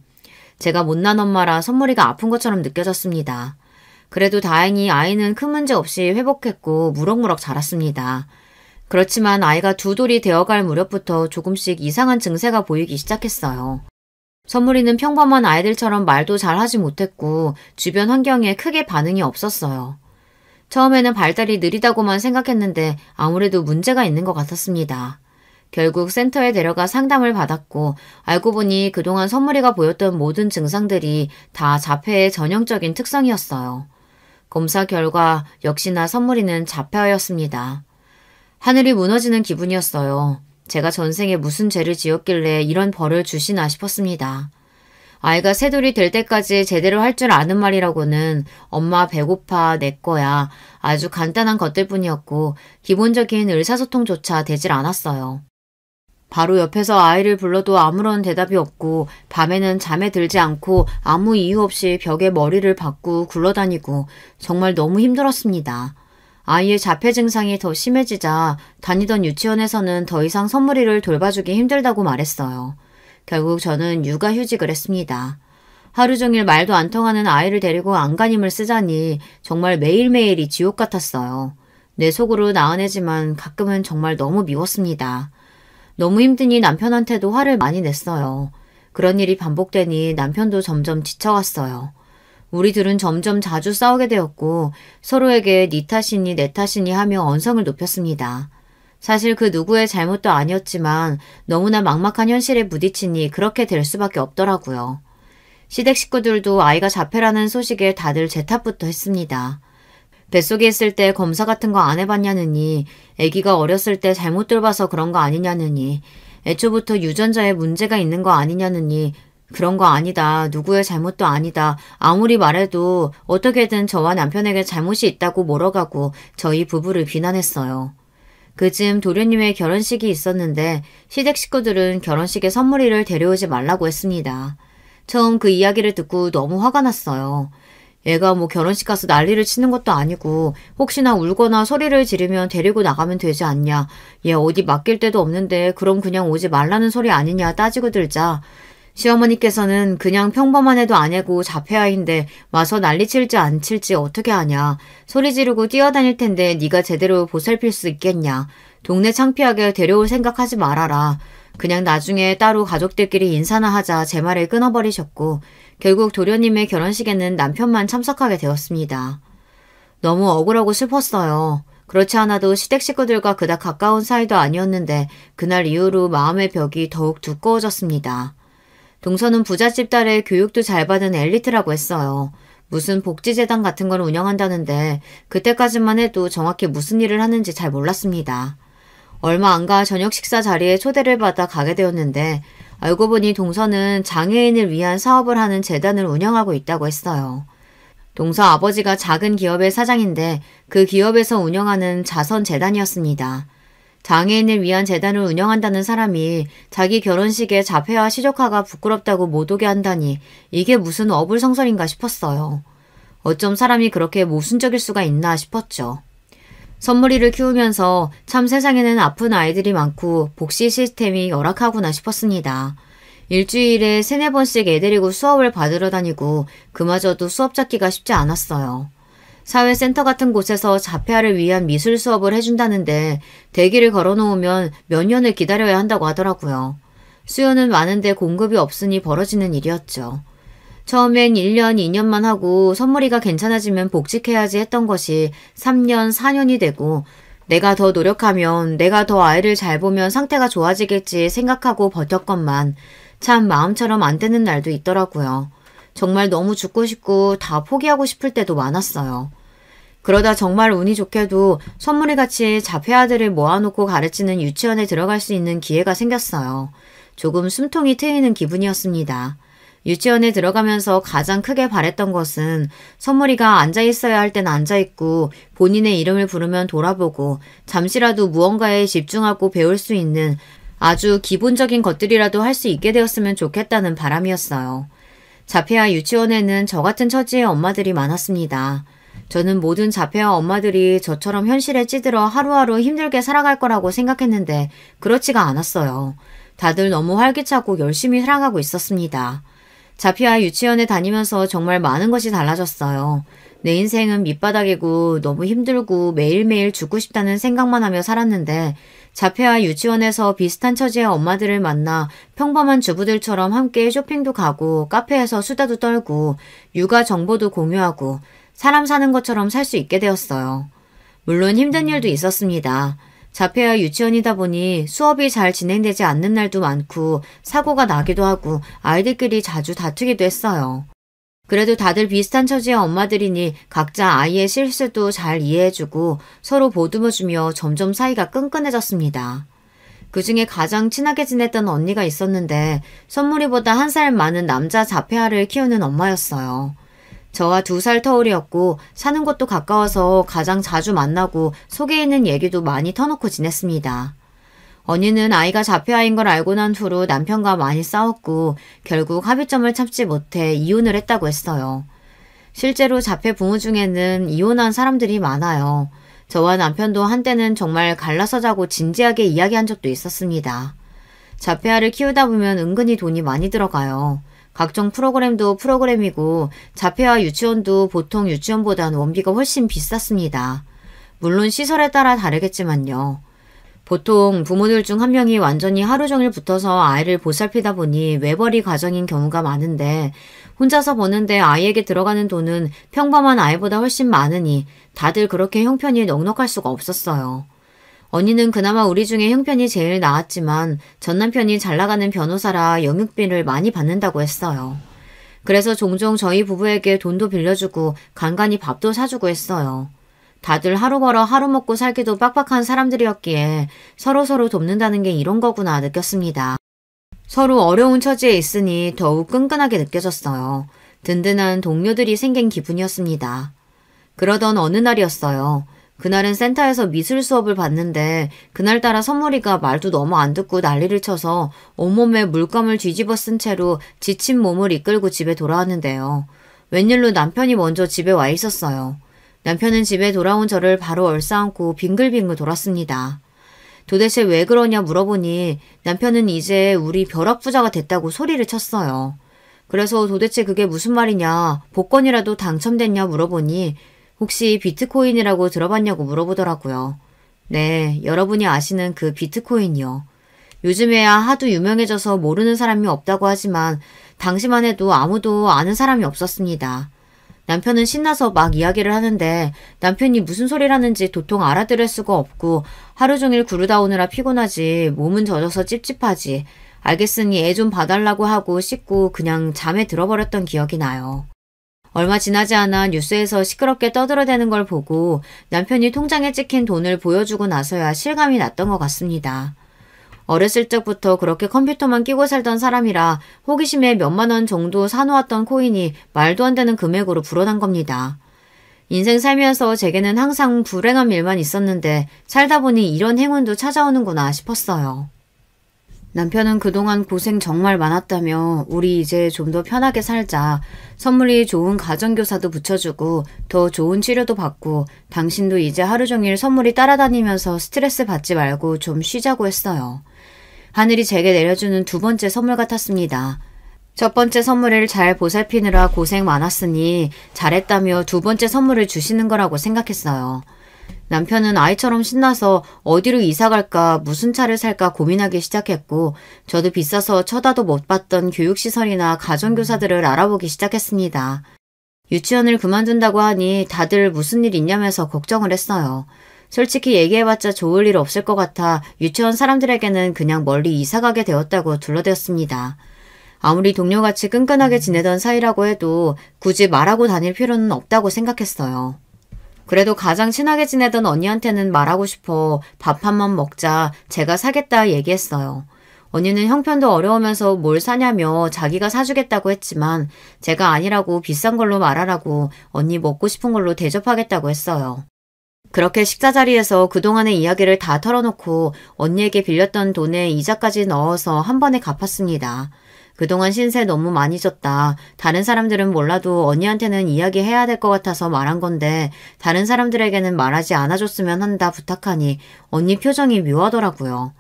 제가 못난 엄마라 선물이가 아픈 것처럼 느껴졌습니다. 그래도 다행히 아이는 큰 문제 없이 회복했고 무럭무럭 자랐습니다. 그렇지만 아이가 두 돌이 되어갈 무렵부터 조금씩 이상한 증세가 보이기 시작했어요. 선물이는 평범한 아이들처럼 말도 잘 하지 못했고 주변 환경에 크게 반응이 없었어요. 처음에는 발달이 느리다고만 생각했는데 아무래도 문제가 있는 것 같았습니다. 결국 센터에 데려가 상담을 받았고 알고 보니 그동안 선물이가 보였던 모든 증상들이 다 자폐의 전형적인 특성이었어요. 검사 결과 역시나 선물이는 자폐아였습니다. 하늘이 무너지는 기분이었어요. 제가 전생에 무슨 죄를 지었길래 이런 벌을 주시나 싶었습니다. 아이가 세 돌이 될 때까지 제대로 할 줄 아는 말이라고는 엄마 배고파 내 거야 아주 간단한 것들 뿐이었고 기본적인 의사소통조차 되질 않았어요. 바로 옆에서 아이를 불러도 아무런 대답이 없고 밤에는 잠에 들지 않고 아무 이유 없이 벽에 머리를 박고 굴러다니고 정말 너무 힘들었습니다. 아이의 자폐 증상이 더 심해지자 다니던 유치원에서는 더 이상 선물이를 돌봐주기 힘들다고 말했어요. 결국 저는 육아휴직을 했습니다. 하루 종일 말도 안 통하는 아이를 데리고 안간힘을 쓰자니 정말 매일매일이 지옥 같았어요. 내 속으로 나은애지만 가끔은 정말 너무 미웠습니다. 너무 힘드니 남편한테도 화를 많이 냈어요. 그런 일이 반복되니 남편도 점점 지쳐갔어요. 우리 둘은 점점 자주 싸우게 되었고 서로에게 네 탓이니 내 탓이니 하며 언성을 높였습니다. 사실 그 누구의 잘못도 아니었지만 너무나 막막한 현실에 부딪히니 그렇게 될 수밖에 없더라고요. 시댁 식구들도 아이가 자폐라는 소식에 다들 제 탓부터 했습니다. 뱃속에 있을 때 검사 같은 거 안 해봤냐느니, 아기가 어렸을 때 잘못 돌봐서 그런 거 아니냐느니, 애초부터 유전자에 문제가 있는 거 아니냐느니, 그런 거 아니다. 누구의 잘못도 아니다. 아무리 말해도 어떻게든 저와 남편에게 잘못이 있다고 몰아가고 저희 부부를 비난했어요. 그쯤 도련님의 결혼식이 있었는데 시댁 식구들은 결혼식에 선물이를 데려오지 말라고 했습니다. 처음 그 이야기를 듣고 너무 화가 났어요. 얘가 뭐 결혼식 가서 난리를 치는 것도 아니고 혹시나 울거나 소리를 지르면 데리고 나가면 되지 않냐. 얘 어디 맡길 데도 없는데 그럼 그냥 오지 말라는 소리 아니냐 따지고 들자. 시어머니께서는 그냥 평범한 애도 아니고 자폐아인데 와서 난리칠지 안 칠지 어떻게 아냐. 소리 지르고 뛰어다닐 텐데 네가 제대로 보살필 수 있겠냐. 동네 창피하게 데려올 생각하지 말아라. 그냥 나중에 따로 가족들끼리 인사나 하자 제 말을 끊어버리셨고 결국 도련님의 결혼식에는 남편만 참석하게 되었습니다. 너무 억울하고 슬펐어요. 그렇지 않아도 시댁 식구들과 그닥 가까운 사이도 아니었는데 그날 이후로 마음의 벽이 더욱 두꺼워졌습니다. 동서는 부잣집 딸의 교육도 잘 받은 엘리트라고 했어요. 무슨 복지재단 같은 걸 운영한다는데 그때까지만 해도 정확히 무슨 일을 하는지 잘 몰랐습니다. 얼마 안 가 저녁 식사 자리에 초대를 받아 가게 되었는데 알고 보니 동서는 장애인을 위한 사업을 하는 재단을 운영하고 있다고 했어요. 동서 아버지가 작은 기업의 사장인데 그 기업에서 운영하는 자선재단이었습니다. 장애인을 위한 재단을 운영한다는 사람이 자기 결혼식에 자폐와 시조카가 부끄럽다고 못 오게 한다니 이게 무슨 어불성설인가 싶었어요. 어쩜 사람이 그렇게 모순적일 수가 있나 싶었죠. 선물이를 키우면서 참 세상에는 아픈 아이들이 많고 복지 시스템이 열악하구나 싶었습니다. 일주일에 3-4번씩 애 데리고 수업을 받으러 다니고 그마저도 수업 찾기가 쉽지 않았어요. 사회센터 같은 곳에서 자폐아를 위한 미술 수업을 해준다는데 대기를 걸어놓으면 몇 년을 기다려야 한다고 하더라고요. 수요는 많은데 공급이 없으니 벌어지는 일이었죠. 처음엔 1년, 2년만 하고 선물이가 괜찮아지면 복직해야지 했던 것이 3년, 4년이 되고 내가 더 노력하면 내가 더 아이를 잘 보면 상태가 좋아지겠지 생각하고 버텼건만 참 마음처럼 안 되는 날도 있더라고요. 정말 너무 죽고 싶고 다 포기하고 싶을 때도 많았어요. 그러다 정말 운이 좋게도 선물이같이 자폐아들을 모아놓고 가르치는 유치원에 들어갈 수 있는 기회가 생겼어요. 조금 숨통이 트이는 기분이었습니다. 유치원에 들어가면서 가장 크게 바랬던 것은 선물이가 앉아있어야 할 땐 앉아있고 본인의 이름을 부르면 돌아보고 잠시라도 무언가에 집중하고 배울 수 있는 아주 기본적인 것들이라도 할 수 있게 되었으면 좋겠다는 바람이었어요. 자폐아 유치원에는 저 같은 처지의 엄마들이 많았습니다. 저는 모든 자폐아 엄마들이 저처럼 현실에 찌들어 하루하루 힘들게 살아갈 거라고 생각했는데 그렇지가 않았어요. 다들 너무 활기차고 열심히 살아가고 있었습니다. 자폐아 유치원에 다니면서 정말 많은 것이 달라졌어요. 내 인생은 밑바닥이고 너무 힘들고 매일매일 죽고 싶다는 생각만 하며 살았는데 자폐아 유치원에서 비슷한 처지의 엄마들을 만나 평범한 주부들처럼 함께 쇼핑도 가고 카페에서 수다도 떨고 육아 정보도 공유하고 사람 사는 것처럼 살 수 있게 되었어요. 물론 힘든 일도 있었습니다. 자폐아 유치원이다 보니 수업이 잘 진행되지 않는 날도 많고 사고가 나기도 하고 아이들끼리 자주 다투기도 했어요. 그래도 다들 비슷한 처지의 엄마들이니 각자 아이의 실수도 잘 이해해주고 서로 보듬어주며 점점 사이가 끈끈해졌습니다. 그 중에 가장 친하게 지냈던 언니가 있었는데 선물이보다 1살 많은 남자 자폐아를 키우는 엄마였어요. 저와 2살 터울이었고 사는 곳도 가까워서 가장 자주 만나고 속에 있는 얘기도 많이 터놓고 지냈습니다. 언니는 아이가 자폐아인 걸 알고 난 후로 남편과 많이 싸웠고 결국 합의점을 찾지 못해 이혼을 했다고 했어요. 실제로 자폐 부모 중에는 이혼한 사람들이 많아요. 저와 남편도 한때는 정말 갈라서 자고 진지하게 이야기한 적도 있었습니다. 자폐아를 키우다 보면 은근히 돈이 많이 들어가요. 각종 프로그램도 프로그램이고 자폐아 유치원도 보통 유치원보단 원비가 훨씬 비쌌습니다. 물론 시설에 따라 다르겠지만요. 보통 부모들 중 한 명이 완전히 하루 종일 붙어서 아이를 보살피다 보니 외벌이 가정인 경우가 많은데 혼자서 버는데 아이에게 들어가는 돈은 평범한 아이보다 훨씬 많으니 다들 그렇게 형편이 넉넉할 수가 없었어요. 언니는 그나마 우리 중에 형편이 제일 나았지만 전 남편이 잘나가는 변호사라 영육비를 많이 받는다고 했어요. 그래서 종종 저희 부부에게 돈도 빌려주고 간간히 밥도 사주고 했어요. 다들 하루 벌어 하루 먹고 살기도 빡빡한 사람들이었기에 서로서로 돕는다는 게 이런 거구나 느꼈습니다. 서로 어려운 처지에 있으니 더욱 끈끈하게 느껴졌어요. 든든한 동료들이 생긴 기분이었습니다. 그러던 어느 날이었어요. 그날은 센터에서 미술 수업을 봤는데 그날따라 선물이가 말도 너무 안 듣고 난리를 쳐서 온몸에 물감을 뒤집어 쓴 채로 지친 몸을 이끌고 집에 돌아왔는데요. 웬일로 남편이 먼저 집에 와 있었어요. 남편은 집에 돌아온 저를 바로 얼싸안고 빙글빙글 돌았습니다. 도대체 왜 그러냐 물어보니 남편은 이제 우리 벼락부자가 됐다고 소리를 쳤어요. 그래서 도대체 그게 무슨 말이냐, 복권이라도 당첨됐냐 물어보니 혹시 비트코인이라고 들어봤냐고 물어보더라고요. 네, 여러분이 아시는 그 비트코인이요. 요즘에야 하도 유명해져서 모르는 사람이 없다고 하지만 당시만 해도 아무도 아는 사람이 없었습니다. 남편은 신나서 막 이야기를 하는데 남편이 무슨 소리를 하는지 도통 알아들을 수가 없고 하루 종일 구르다 오느라 피곤하지 몸은 젖어서 찝찝하지 알겠으니 애 좀 봐달라고 하고 씻고 그냥 잠에 들어버렸던 기억이 나요. 얼마 지나지 않아 뉴스에서 시끄럽게 떠들어대는 걸 보고 남편이 통장에 찍힌 돈을 보여주고 나서야 실감이 났던 것 같습니다. 어렸을 적부터 그렇게 컴퓨터만 끼고 살던 사람이라 호기심에 몇만 원 정도 사놓았던 코인이 말도 안 되는 금액으로 불어난 겁니다. 인생 살면서 제게는 항상 불행한 일만 있었는데 살다 보니 이런 행운도 찾아오는구나 싶었어요. 남편은 그동안 고생 정말 많았다며 우리 이제 좀 더 편하게 살자. 선물이 좋은 가정교사도 붙여주고 더 좋은 치료도 받고 당신도 이제 하루 종일 선물이 따라다니면서 스트레스 받지 말고 좀 쉬자고 했어요. 하늘이 제게 내려주는 2번째 선물 같았습니다. 첫 번째 선물을 잘 보살피느라 고생 많았으니 잘했다며 2번째 선물을 주시는 거라고 생각했어요. 남편은 아이처럼 신나서 어디로 이사갈까 무슨 차를 살까 고민하기 시작했고 저도 비싸서 쳐다도 못 봤던 교육시설이나 가정교사들을 알아보기 시작했습니다. 유치원을 그만둔다고 하니 다들 무슨 일 있냐면서 걱정을 했어요. 솔직히 얘기해봤자 좋을 일 없을 것 같아 유치원 사람들에게는 그냥 멀리 이사가게 되었다고 둘러대었습니다. 아무리 동료같이 끈끈하게 지내던 사이라고 해도 굳이 말하고 다닐 필요는 없다고 생각했어요. 그래도 가장 친하게 지내던 언니한테는 말하고 싶어 밥 한 번 먹자 제가 사겠다 얘기했어요. 언니는 형편도 어려우면서 뭘 사냐며 자기가 사주겠다고 했지만 제가 아니라고 비싼 걸로 말하라고 언니 먹고 싶은 걸로 대접하겠다고 했어요. 그렇게 식사 자리에서 그동안의 이야기를 다 털어놓고 언니에게 빌렸던 돈에 이자까지 넣어서 한 번에 갚았습니다. 그동안 신세 너무 많이 졌다. 다른 사람들은 몰라도 언니한테는 이야기해야 될 것 같아서 말한 건데 다른 사람들에게는 말하지 않아줬으면 한다 부탁하니 언니 표정이 묘하더라고요.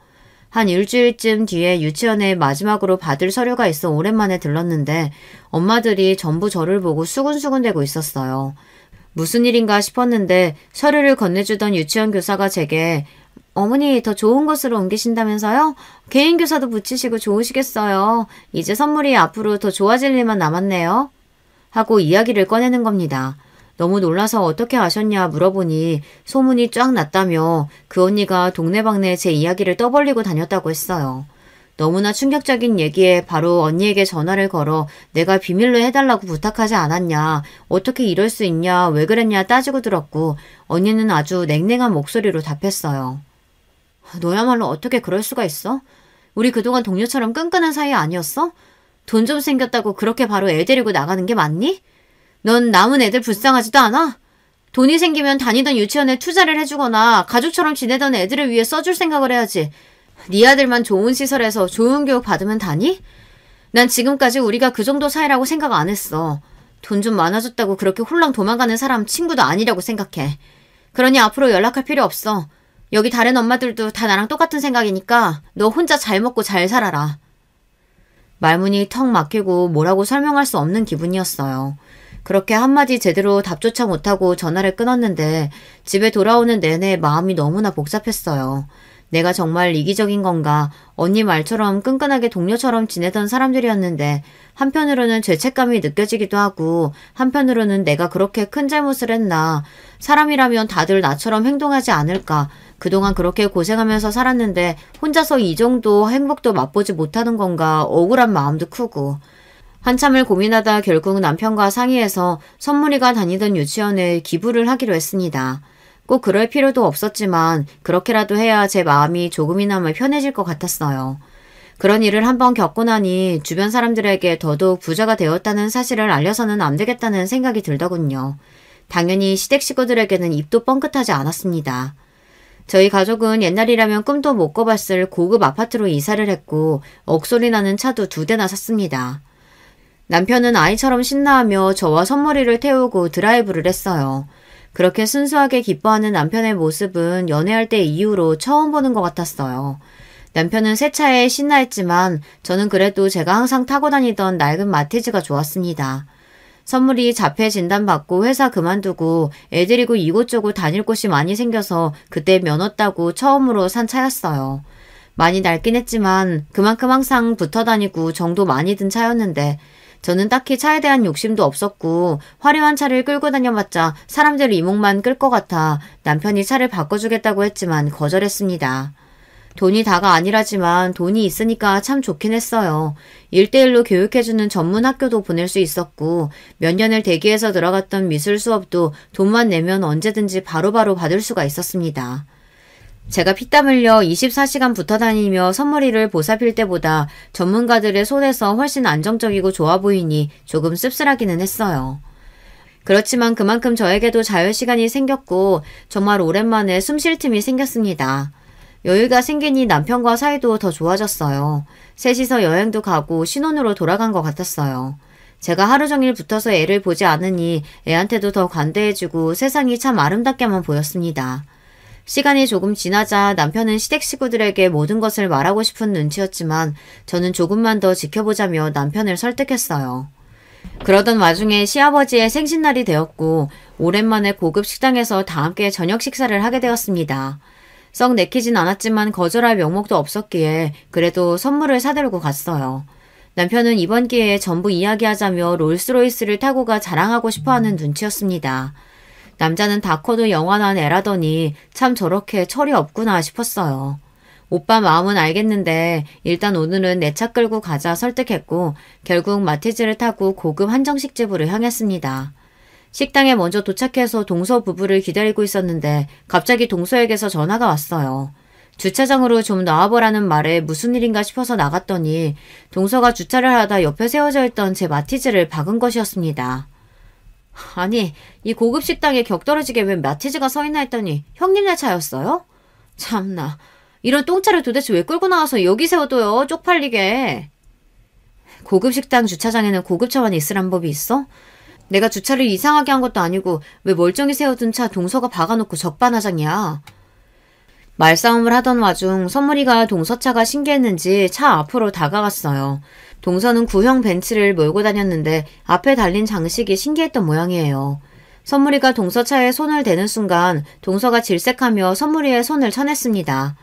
한 일주일쯤 뒤에 유치원에 마지막으로 받을 서류가 있어 오랜만에 들렀는데 엄마들이 전부 저를 보고 수근수근대고 있었어요. 무슨 일인가 싶었는데 서류를 건네주던 유치원 교사가 제게 어머니 더 좋은 곳으로 옮기신다면서요? 개인 교사도 붙이시고 좋으시겠어요. 이제 선물이 앞으로 더 좋아질 일만 남았네요. 하고 이야기를 꺼내는 겁니다. 너무 놀라서 어떻게 아셨냐 물어보니 소문이 쫙 났다며 그 언니가 동네방네 제 이야기를 떠벌리고 다녔다고 했어요. 너무나 충격적인 얘기에 바로 언니에게 전화를 걸어 내가 비밀로 해달라고 부탁하지 않았냐, 어떻게 이럴 수 있냐, 왜 그랬냐 따지고 들었고 언니는 아주 냉랭한 목소리로 답했어요. 너야말로 어떻게 그럴 수가 있어? 우리 그동안 동료처럼 끈끈한 사이 아니었어? 돈 좀 생겼다고 그렇게 바로 애 데리고 나가는 게 맞니? 넌 남은 애들 불쌍하지도 않아? 돈이 생기면 다니던 유치원에 투자를 해주거나 가족처럼 지내던 애들을 위해 써줄 생각을 해야지. 네 아들만 좋은 시설에서 좋은 교육 받으면 다니? 난 지금까지 우리가 그 정도 사이라고 생각 안 했어. 돈 좀 많아졌다고 그렇게 홀랑 도망가는 사람 친구도 아니라고 생각해. 그러니 앞으로 연락할 필요 없어. 여기 다른 엄마들도 다 나랑 똑같은 생각이니까 너 혼자 잘 먹고 잘 살아라. 말문이 턱 막히고 뭐라고 설명할 수 없는 기분이었어요. 그렇게 한마디 제대로 답조차 못하고 전화를 끊었는데 집에 돌아오는 내내 마음이 너무나 복잡했어요. 내가 정말 이기적인 건가? 언니 말처럼 끈끈하게 동료처럼 지내던 사람들이었는데 한편으로는 죄책감이 느껴지기도 하고 한편으로는 내가 그렇게 큰 잘못을 했나? 사람이라면 다들 나처럼 행동하지 않을까? 그동안 그렇게 고생하면서 살았는데 혼자서 이 정도 행복도 맛보지 못하는 건가? 억울한 마음도 크고. 한참을 고민하다 결국 남편과 상의해서 선물이가 다니던 유치원에 기부를 하기로 했습니다. 꼭 그럴 필요도 없었지만 그렇게라도 해야 제 마음이 조금이나마 편해질 것 같았어요. 그런 일을 한번 겪고 나니 주변 사람들에게 더더욱 부자가 되었다는 사실을 알려서는 안 되겠다는 생각이 들더군요. 당연히 시댁 식구들에게는 입도 뻥끗하지 않았습니다. 저희 가족은 옛날이라면 꿈도 못 꿔봤을 고급 아파트로 이사를 했고 억소리 나는 차도 2대나 샀습니다. 남편은 아이처럼 신나하며 저와 선물이를 태우고 드라이브를 했어요. 그렇게 순수하게 기뻐하는 남편의 모습은 연애할 때 이후로 처음 보는 것 같았어요. 남편은 새 차에 신나했지만 저는 그래도 제가 항상 타고 다니던 낡은 마티즈가 좋았습니다. 선물이 자폐 진단받고 회사 그만두고 애 데리고 이곳저곳 다닐 곳이 많이 생겨서 그때 면허 따고 처음으로 산 차였어요. 많이 낡긴 했지만 그만큼 항상 붙어 다니고 정도 많이 든 차였는데 저는 딱히 차에 대한 욕심도 없었고 화려한 차를 끌고 다녀봤자 사람들 이목만 끌 것 같아 남편이 차를 바꿔주겠다고 했지만 거절했습니다. 돈이 다가 아니라지만 돈이 있으니까 참 좋긴 했어요. 1대1로 교육해주는 전문 학교도 보낼 수 있었고 몇 년을 대기해서 들어갔던 미술 수업도 돈만 내면 언제든지 바로바로 받을 수가 있었습니다. 제가 피땀 흘려 24시간 붙어 다니며 선물이를 보살필 때보다 전문가들의 손에서 훨씬 안정적이고 좋아 보이니 조금 씁쓸하기는 했어요. 그렇지만 그만큼 저에게도 자유시간이 생겼고 정말 오랜만에 숨 쉴 틈이 생겼습니다. 여유가 생기니 남편과 사이도 더 좋아졌어요. 셋이서 여행도 가고 신혼으로 돌아간 것 같았어요. 제가 하루 종일 붙어서 애를 보지 않으니 애한테도 더 관대해지고 세상이 참 아름답게만 보였습니다. 시간이 조금 지나자 남편은 시댁 식구들에게 모든 것을 말하고 싶은 눈치였지만 저는 조금만 더 지켜보자며 남편을 설득했어요. 그러던 와중에 시아버지의 생신날이 되었고 오랜만에 고급 식당에서 다 함께 저녁 식사를 하게 되었습니다. 썩 내키진 않았지만 거절할 명목도 없었기에 그래도 선물을 사들고 갔어요. 남편은 이번 기회에 전부 이야기하자며 롤스로이스를 타고 가 자랑하고 싶어하는 눈치였습니다. 남자는 다 커도 영원한 애라더니 참 저렇게 철이 없구나 싶었어요. 오빠 마음은 알겠는데 일단 오늘은 내 차 끌고 가자 설득했고 결국 마티즈를 타고 고급 한정식집으로 향했습니다. 식당에 먼저 도착해서 동서 부부를 기다리고 있었는데 갑자기 동서에게서 전화가 왔어요. 주차장으로 좀 나와보라는 말에 무슨 일인가 싶어서 나갔더니 동서가 주차를 하다 옆에 세워져 있던 제 마티즈를 박은 것이었습니다. 아니, 이 고급 식당에 격떨어지게 왜 마티즈가 서있나 했더니 형님네 차였어요? 참나, 이런 똥차를 도대체 왜 끌고 나와서 여기 세워둬요, 쪽팔리게. 고급 식당 주차장에는 고급차만 있으란 법이 있어? 내가 주차를 이상하게 한 것도 아니고 왜 멀쩡히 세워둔 차 동서가 박아놓고 적반하장이야. 말싸움을 하던 와중 선물이가 동서차가 신기했는지 차 앞으로 다가갔어요. 동서는 구형 벤츠를 몰고 다녔는데 앞에 달린 장식이 신기했던 모양이에요. 선물이가 동서차에 손을 대는 순간 동서가 질색하며 선물이의 손을 쳐냈습니다.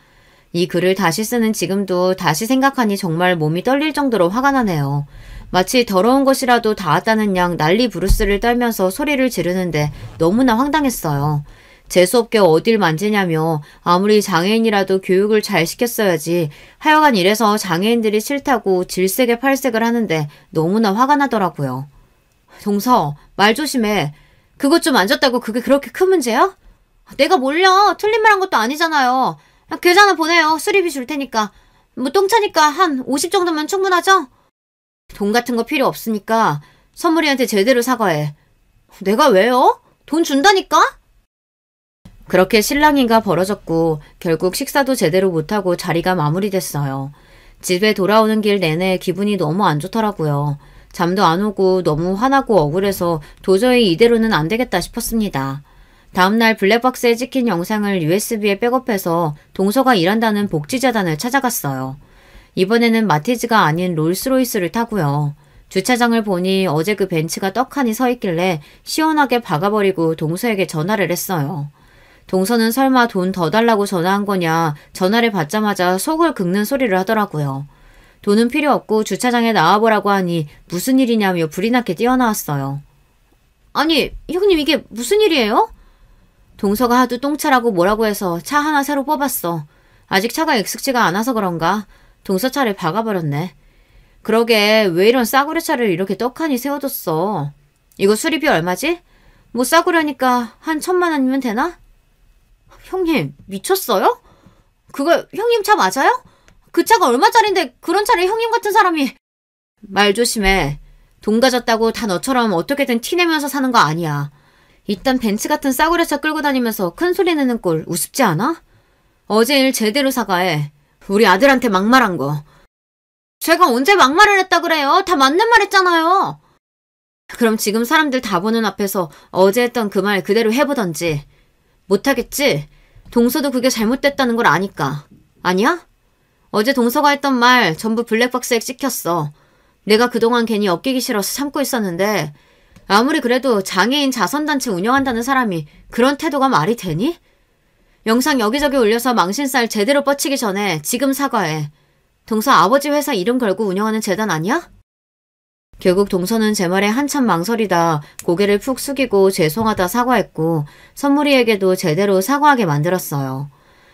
이 글을 다시 쓰는 지금도 다시 생각하니 정말 몸이 떨릴 정도로 화가 나네요. 마치 더러운 것이라도 닿았다는 양 난리 부르스를 떨면서 소리를 지르는데 너무나 황당했어요. 재수없게 어딜 만지냐며 아무리 장애인이라도 교육을 잘 시켰어야지 하여간 이래서 장애인들이 싫다고 질색에 팔색을 하는데 너무나 화가 나더라고요. 동서, 말 조심해. 그것 좀 만졌다고 그게 그렇게 큰 문제야? 내가 몰라. 틀린 말 한 것도 아니잖아요. 계좌나 보내요. 수리비 줄 테니까. 뭐 똥차니까 한 50 정도면 충분하죠? 돈 같은 거 필요 없으니까 선물이한테 제대로 사과해. 내가 왜요? 돈 준다니까? 그렇게 실랑이가 벌어졌고 결국 식사도 제대로 못하고 자리가 마무리됐어요. 집에 돌아오는 길 내내 기분이 너무 안 좋더라고요. 잠도 안 오고 너무 화나고 억울해서 도저히 이대로는 안 되겠다 싶었습니다. 다음날 블랙박스에 찍힌 영상을 USB에 백업해서 동서가 일한다는 복지재단을 찾아갔어요. 이번에는 마티즈가 아닌 롤스로이스를 타고요. 주차장을 보니 어제 그 벤츠가 떡하니 서 있길래 시원하게 박아버리고 동서에게 전화를 했어요. 동서는 설마 돈 더 달라고 전화한 거냐 전화를 받자마자 속을 긁는 소리를 하더라고요. 돈은 필요 없고 주차장에 나와보라고 하니 무슨 일이냐며 불이 나게 뛰어나왔어요. 아니 형님 이게 무슨 일이에요? 동서가 하도 똥차라고 뭐라고 해서 차 하나 새로 뽑았어. 아직 차가 익숙지가 않아서 그런가 동서 차를 박아버렸네. 그러게 왜 이런 싸구려 차를 이렇게 떡하니 세워뒀어. 이거 수리비 얼마지? 뭐 싸구려니까 한 1,000만 원이면 되나? 형님 미쳤어요? 그거 형님 차 맞아요? 그 차가 얼마짜린데 그런 차를 형님 같은 사람이. 말 조심해. 돈 가졌다고 다 너처럼 어떻게든 티내면서 사는 거 아니야. 이딴 벤츠 같은 싸구려 차 끌고 다니면서 큰 소리 내는 꼴 우습지 않아? 어제 일 제대로 사과해. 우리 아들한테 막말한 거. 제가 언제 막말을 했다 그래요? 다 맞는 말 했잖아요. 그럼 지금 사람들 다 보는 앞에서 어제 했던 그 말 그대로 해보던지. 못하겠지? 동서도 그게 잘못됐다는 걸 아니까. 아니야? 어제 동서가 했던 말 전부 블랙박스에 찍혔어. 내가 그동안 괜히 엮이기 싫어서 참고 있었는데 아무리 그래도 장애인 자선단체 운영한다는 사람이 그런 태도가 말이 되니? 영상 여기저기 올려서 망신살 제대로 뻗치기 전에 지금 사과해. 동서 아버지 회사 이름 걸고 운영하는 재단 아니야? 결국 동서는 제 말에 한참 망설이다 고개를 푹 숙이고 죄송하다 사과했고 선물이에게도 제대로 사과하게 만들었어요.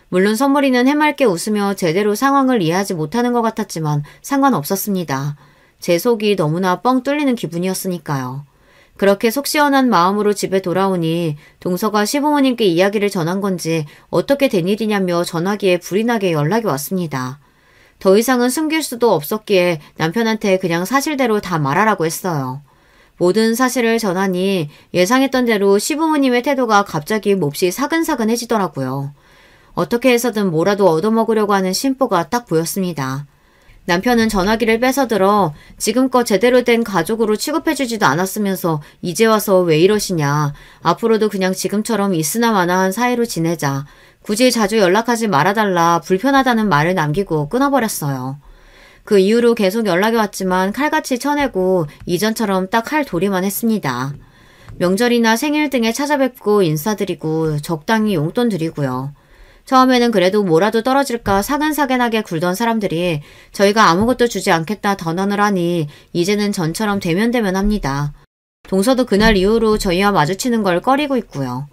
물론 선물이는 해맑게 웃으며 제대로 상황을 이해하지 못하는 것 같았지만 상관없었습니다. 제 속이 너무나 뻥 뚫리는 기분이었으니까요. 그렇게 속 시원한 마음으로 집에 돌아오니 동서가 시부모님께 이야기를 전한 건지 어떻게 된 일이냐며 전화기에 불이 나게 연락이 왔습니다. 더 이상은 숨길 수도 없었기에 남편한테 그냥 사실대로 다 말하라고 했어요. 모든 사실을 전하니 예상했던 대로 시부모님의 태도가 갑자기 몹시 사근사근해지더라고요. 어떻게 해서든 뭐라도 얻어먹으려고 하는 심보가 딱 보였습니다. 남편은 전화기를 뺏어들어 지금껏 제대로 된 가족으로 취급해주지도 않았으면서 이제 와서 왜 이러시냐. 앞으로도 그냥 지금처럼 있으나마나한 사이로 지내자. 굳이 자주 연락하지 말아달라 불편하다는 말을 남기고 끊어버렸어요. 그 이후로 계속 연락이 왔지만 칼같이 쳐내고 이전처럼 딱 할 도리만 했습니다. 명절이나 생일 등에 찾아뵙고 인사드리고 적당히 용돈 드리고요. 처음에는 그래도 뭐라도 떨어질까 사근사근하게 굴던 사람들이 저희가 아무것도 주지 않겠다 던언을 하니 이제는 전처럼 대면대면합니다. 동서도 그날 이후로 저희와 마주치는 걸 꺼리고 있고요.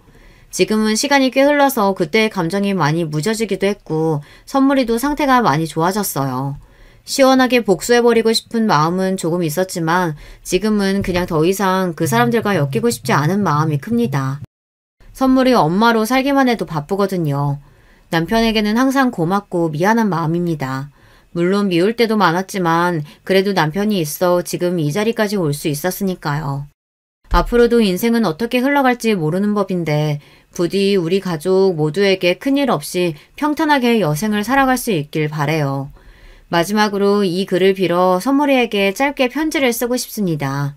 지금은 시간이 꽤 흘러서 그때의 감정이 많이 무뎌지기도 했고 선물이도 상태가 많이 좋아졌어요. 시원하게 복수해버리고 싶은 마음은 조금 있었지만 지금은 그냥 더 이상 그 사람들과 엮이고 싶지 않은 마음이 큽니다. 선물이 엄마로 살기만 해도 바쁘거든요. 남편에게는 항상 고맙고 미안한 마음입니다. 물론 미울 때도 많았지만 그래도 남편이 있어 지금 이 자리까지 올 수 있었으니까요. 앞으로도 인생은 어떻게 흘러갈지 모르는 법인데 부디 우리 가족 모두에게 큰일 없이 평탄하게 여생을 살아갈 수 있길 바래요. 마지막으로 이 글을 빌어 선물이에게 짧게 편지를 쓰고 싶습니다.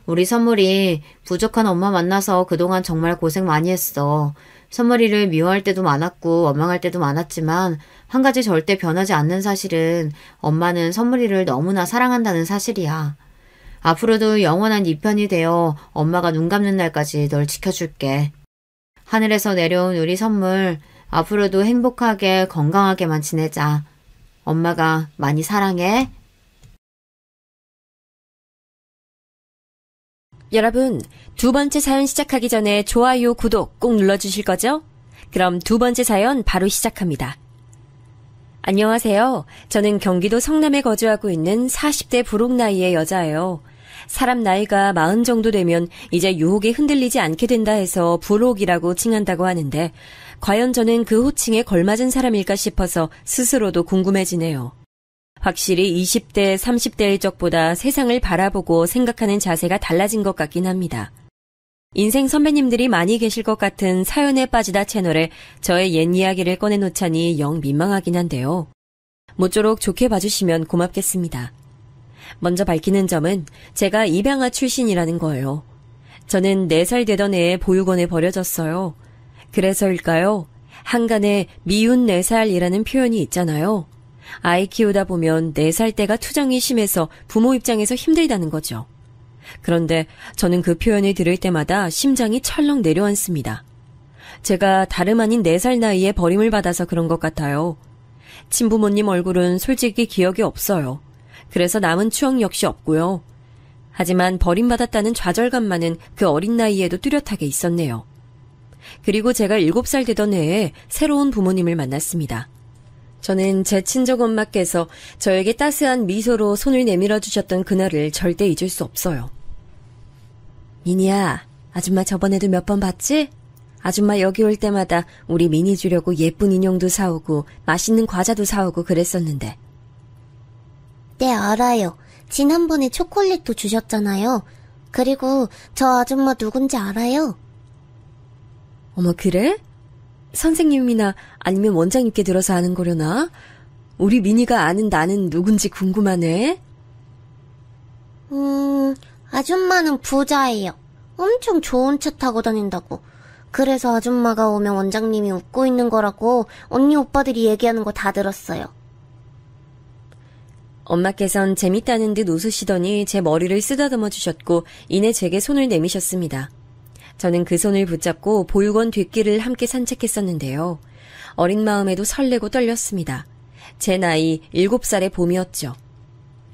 우리 선물이 부족한 엄마 만나서 그동안 정말 고생 많이 했어. 선물이를 미워할 때도 많았고 원망할 때도 많았지만 한 가지 절대 변하지 않는 사실은 엄마는 선물이를 너무나 사랑한다는 사실이야. 앞으로도 영원한 네 편이 되어 엄마가 눈 감는 날까지 널 지켜줄게. 하늘에서 내려온 우리 선물, 앞으로도 행복하게 건강하게만 지내자. 엄마가 많이 사랑해. 여러분, 두 번째 사연 시작하기 전에 좋아요, 구독 꼭 눌러주실 거죠? 그럼 두 번째 사연 바로 시작합니다. 안녕하세요. 저는 경기도 성남에 거주하고 있는 40대 부록 나이의 여자예요. 사람 나이가 40 정도 되면 이제 유혹에 흔들리지 않게 된다 해서 부록이라고 칭한다고 하는데 과연 저는 그 호칭에 걸맞은 사람일까 싶어서 스스로도 궁금해지네요. 확실히 20대, 30대의 적보다 세상을 바라보고 생각하는 자세가 달라진 것 같긴 합니다. 인생 선배님들이 많이 계실 것 같은 사연에 빠지다 채널에 저의 옛 이야기를 꺼내놓자니 영 민망하긴 한데요. 모쪼록 좋게 봐주시면 고맙겠습니다. 먼저 밝히는 점은 제가 입양아 출신이라는 거예요. 저는 4살 되던 해에 보육원에 버려졌어요. 그래서일까요? 한간에 미운 4살이라는 표현이 있잖아요. 아이 키우다 보면 4살 때가 투정이 심해서 부모 입장에서 힘들다는 거죠. 그런데 저는 그 표현을 들을 때마다 심장이 철렁 내려앉습니다. 제가 다름 아닌 4살 나이에 버림을 받아서 그런 것 같아요. 친부모님 얼굴은 솔직히 기억이 없어요. 그래서 남은 추억 역시 없고요. 하지만 버림받았다는 좌절감만은 그 어린 나이에도 뚜렷하게 있었네요. 그리고 제가 7살 되던 해에 새로운 부모님을 만났습니다. 저는 제 친정 엄마께서 저에게 따스한 미소로 손을 내밀어 주셨던 그날을 절대 잊을 수 없어요. 미니야, 아줌마 저번에도 몇 번 봤지? 아줌마 여기 올 때마다 우리 미니 주려고 예쁜 인형도 사오고 맛있는 과자도 사오고 그랬었는데. 네, 알아요. 지난번에 초콜릿도 주셨잖아요. 그리고 저 아줌마 누군지 알아요? 어머, 그래? 선생님이나 아니면 원장님께 들어서 아는 거려나? 우리 미니가 아는 나는 누군지 궁금하네. 아줌마는 부자예요. 엄청 좋은 차 타고 다닌다고. 그래서 아줌마가 오면 원장님이 웃고 있는 거라고 언니 오빠들이 얘기하는 거 다 들었어요. 엄마께선 재밌다는 듯 웃으시더니 제 머리를 쓰다듬어 주셨고 이내 제게 손을 내미셨습니다. 저는 그 손을 붙잡고 보육원 뒷길을 함께 산책했었는데요. 어린 마음에도 설레고 떨렸습니다. 제 나이 7살의 봄이었죠.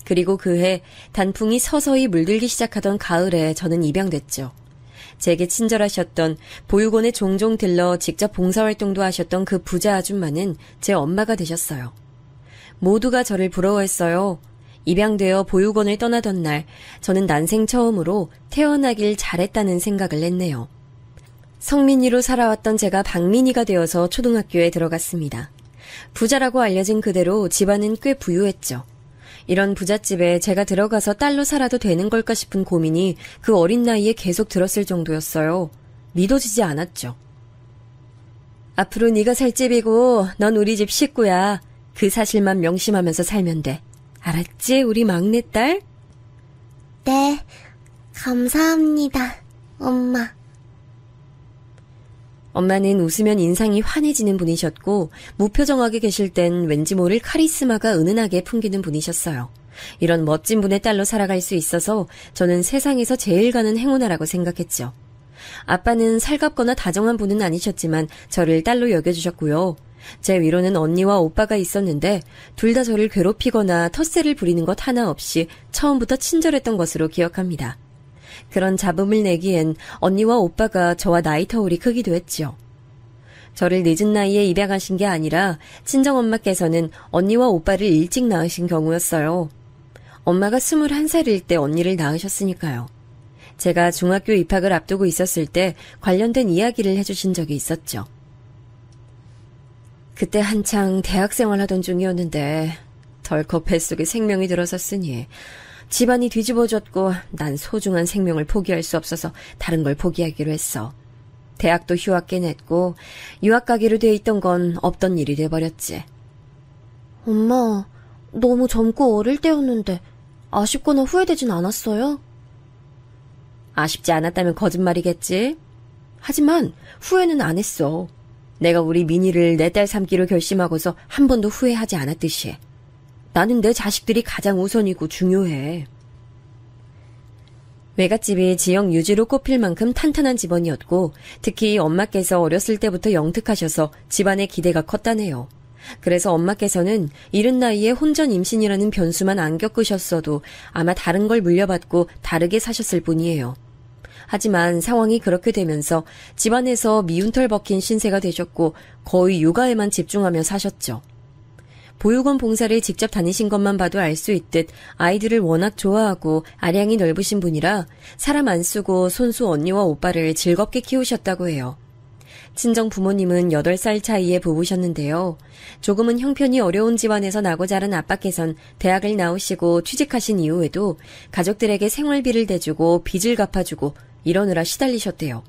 그리고 그해 단풍이 서서히 물들기 시작하던 가을에 저는 입양됐죠. 제게 친절하셨던, 보육원에 종종 들러 직접 봉사활동도 하셨던 그 부자 아줌마는 제 엄마가 되셨어요. 모두가 저를 부러워했어요. 입양되어 보육원을 떠나던 날 저는 난생 처음으로 태어나길 잘했다는 생각을 했네요. 성민이로 살아왔던 제가 박민이가 되어서 초등학교에 들어갔습니다. 부자라고 알려진 그대로 집안은 꽤 부유했죠. 이런 부잣집에 제가 들어가서 딸로 살아도 되는 걸까 싶은 고민이 그 어린 나이에 계속 들었을 정도였어요. 믿어지지 않았죠. 앞으로 네가 살 집이고 넌 우리 집 식구야. 그 사실만 명심하면서 살면 돼. 알았지, 우리 막내딸? 네, 감사합니다, 엄마. 엄마는 웃으면 인상이 환해지는 분이셨고 무표정하게 계실 땐 왠지 모를 카리스마가 은은하게 풍기는 분이셨어요. 이런 멋진 분의 딸로 살아갈 수 있어서 저는 세상에서 제일 가는 행운아라고 생각했죠. 아빠는 살갑거나 다정한 분은 아니셨지만 저를 딸로 여겨주셨고요. 제 위로는 언니와 오빠가 있었는데 둘 다 저를 괴롭히거나 텃세를 부리는 것 하나 없이 처음부터 친절했던 것으로 기억합니다. 그런 잡음을 내기엔 언니와 오빠가 저와 나이 터울이 크기도 했죠. 저를 늦은 나이에 입양하신 게 아니라 친정엄마께서는 언니와 오빠를 일찍 낳으신 경우였어요. 엄마가 21살일 때 언니를 낳으셨으니까요. 제가 중학교 입학을 앞두고 있었을 때 관련된 이야기를 해주신 적이 있었죠. 그때 한창 대학생활 하던 중이었는데 덜컥 뱃속에 생명이 들어섰으니 집안이 뒤집어졌고 난 소중한 생명을 포기할 수 없어서 다른 걸 포기하기로 했어. 대학도 휴학계 냈고 유학 가기로 돼 있던 건 없던 일이 돼버렸지. 엄마, 너무 젊고 어릴 때였는데 아쉽거나 후회되진 않았어요? 아쉽지 않았다면 거짓말이겠지. 하지만 후회는 안 했어. 내가 우리 미니를 내 딸 삼기로 결심하고서 한 번도 후회하지 않았듯이. 나는 내 자식들이 가장 우선이고 중요해. 외갓집이 지역 유지로 꼽힐 만큼 탄탄한 집안이었고 특히 엄마께서 어렸을 때부터 영특하셔서 집안의 기대가 컸다네요. 그래서 엄마께서는 이른 나이에 혼전 임신이라는 변수만 안 겪으셨어도 아마 다른 걸 물려받고 다르게 사셨을 뿐이에요. 하지만 상황이 그렇게 되면서 집안에서 미운털 벗긴 신세가 되셨고 거의 육아에만 집중하며 사셨죠. 보육원 봉사를 직접 다니신 것만 봐도 알 수 있듯 아이들을 워낙 좋아하고 아량이 넓으신 분이라 사람 안 쓰고 손수 언니와 오빠를 즐겁게 키우셨다고 해요. 친정 부모님은 8살 차이의 부부셨는데요. 조금은 형편이 어려운 집안에서 나고 자란 아빠께선 대학을 나오시고 취직하신 이후에도 가족들에게 생활비를 대주고 빚을 갚아주고 이러느라 시달리셨대요.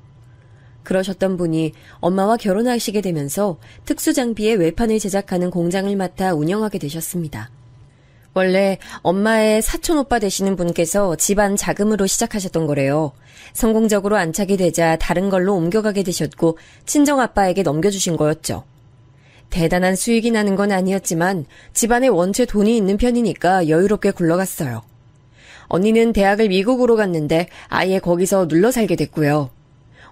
그러셨던 분이 엄마와 결혼하시게 되면서 특수장비의 외판을 제작하는 공장을 맡아 운영하게 되셨습니다. 원래 엄마의 사촌오빠 되시는 분께서 집안 자금으로 시작하셨던 거래요. 성공적으로 안착이 되자 다른 걸로 옮겨가게 되셨고 친정아빠에게 넘겨주신 거였죠. 대단한 수익이 나는 건 아니었지만 집안에 원체 돈이 있는 편이니까 여유롭게 굴러갔어요. 언니는 대학을 미국으로 갔는데 아예 거기서 눌러 살게 됐고요.